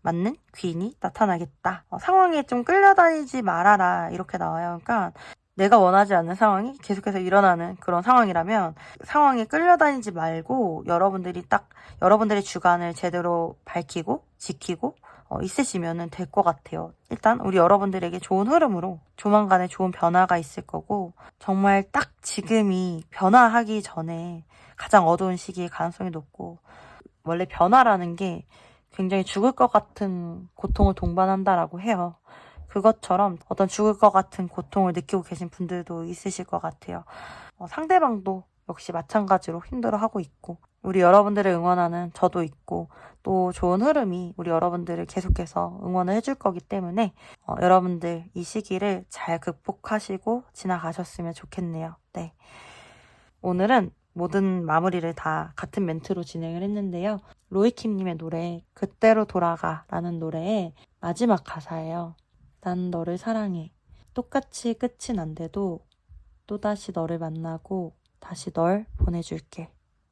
맞는 귀인이 나타나겠다. 상황에 좀 끌려다니지 말아라 이렇게 나와요. 그러니까 내가 원하지 않는 상황이 계속해서 일어나는 그런 상황이라면 상황에 끌려다니지 말고 여러분들의 주관을 제대로 밝히고 지키고 있으시면 될 것 같아요. 일단 우리 여러분들에게 좋은 흐름으로 조만간에 좋은 변화가 있을 거고 정말 딱 지금이 변화하기 전에 가장 어두운 시기의 가능성이 높고 원래 변화라는 게 굉장히 죽을 것 같은 고통을 동반한다라고 해요. 그것처럼 어떤 죽을 것 같은 고통을 느끼고 계신 분들도 있으실 것 같아요. 상대방도 역시 마찬가지로 힘들어하고 있고 우리 여러분들을 응원하는 저도 있고 또 좋은 흐름이 우리 여러분들을 계속해서 응원을 해줄 거기 때문에 여러분들 이 시기를 잘 극복하시고 지나가셨으면 좋겠네요. 네. 오늘은 모든 마무리를 다 같은 멘트로 진행을 했는데요. 로이킴님의 노래 그때로 돌아가 라는 노래의 마지막 가사예요. 난 너를 사랑해. 똑같이 끝이 난데도 또다시 너를 만나고 다시 널 보내줄게.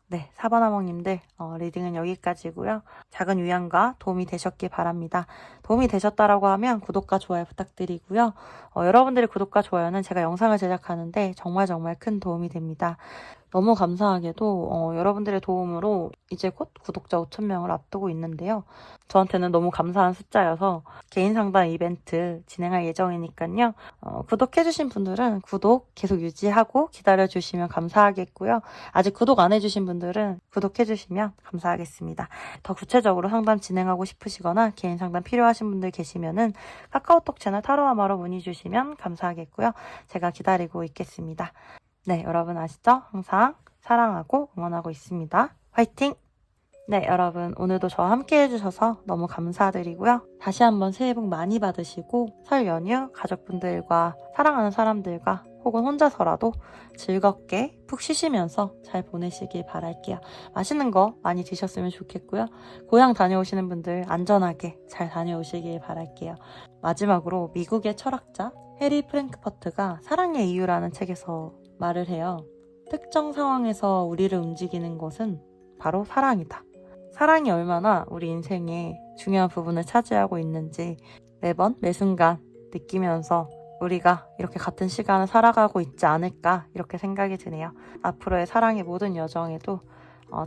네, 사바나몽님들 리딩은 여기까지고요. 작은 위안과 도움이 되셨길 바랍니다. 도움이 되셨다라고 하면 구독과 좋아요 부탁드리고요. 여러분들의 구독과 좋아요는 제가 영상을 제작하는데 정말 큰 도움이 됩니다. 너무 감사하게도 여러분들의 도움으로 이제 곧 구독자 5,000명을 앞두고 있는데요. 저한테는 너무 감사한 숫자여서 개인 상담 이벤트 진행할 예정이니까요. 구독해주신 분들은 구독 계속 유지하고 기다려주시면 감사하겠고요. 아직 구독 안 해주신 분들은 구독해주시면 감사하겠습니다. 더 구체적으로 상담 진행하고 싶으시거나 개인 상담 필요하신 분들 계시면은 카카오톡 채널 타로아마로 문의 주시면 감사하겠고요. 제가 기다리고 있겠습니다. 네, 여러분 아시죠? 항상 사랑하고 응원하고 있습니다. 화이팅! 네, 여러분 오늘도 저와 함께 해주셔서 너무 감사드리고요. 다시 한번 새해 복 많이 받으시고 설 연휴 가족분들과 사랑하는 사람들과 혹은 혼자서라도 즐겁게 푹 쉬시면서 잘 보내시길 바랄게요. 맛있는 거 많이 드셨으면 좋겠고요. 고향 다녀오시는 분들 안전하게 잘 다녀오시길 바랄게요. 마지막으로 미국의 철학자 해리 프랭크퍼트가 사랑의 이유라는 책에서 말을 해요. 특정 상황에서 우리를 움직이는 것은 바로 사랑이다. 사랑이 얼마나 우리 인생에 중요한 부분을 차지하고 있는지 매번 매순간 느끼면서 우리가 이렇게 같은 시간을 살아가고 있지 않을까 이렇게 생각이 드네요. 앞으로의 사랑의 모든 여정에도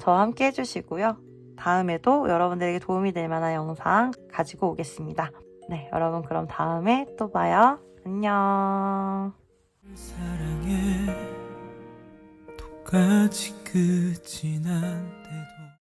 저와 함께 해주시고요. 다음에도 여러분들에게 도움이 될 만한 영상 가지고 오겠습니다. 네, 여러분 그럼 다음에 또 봐요. 안녕. 사랑해 똑같이 끝이 난데도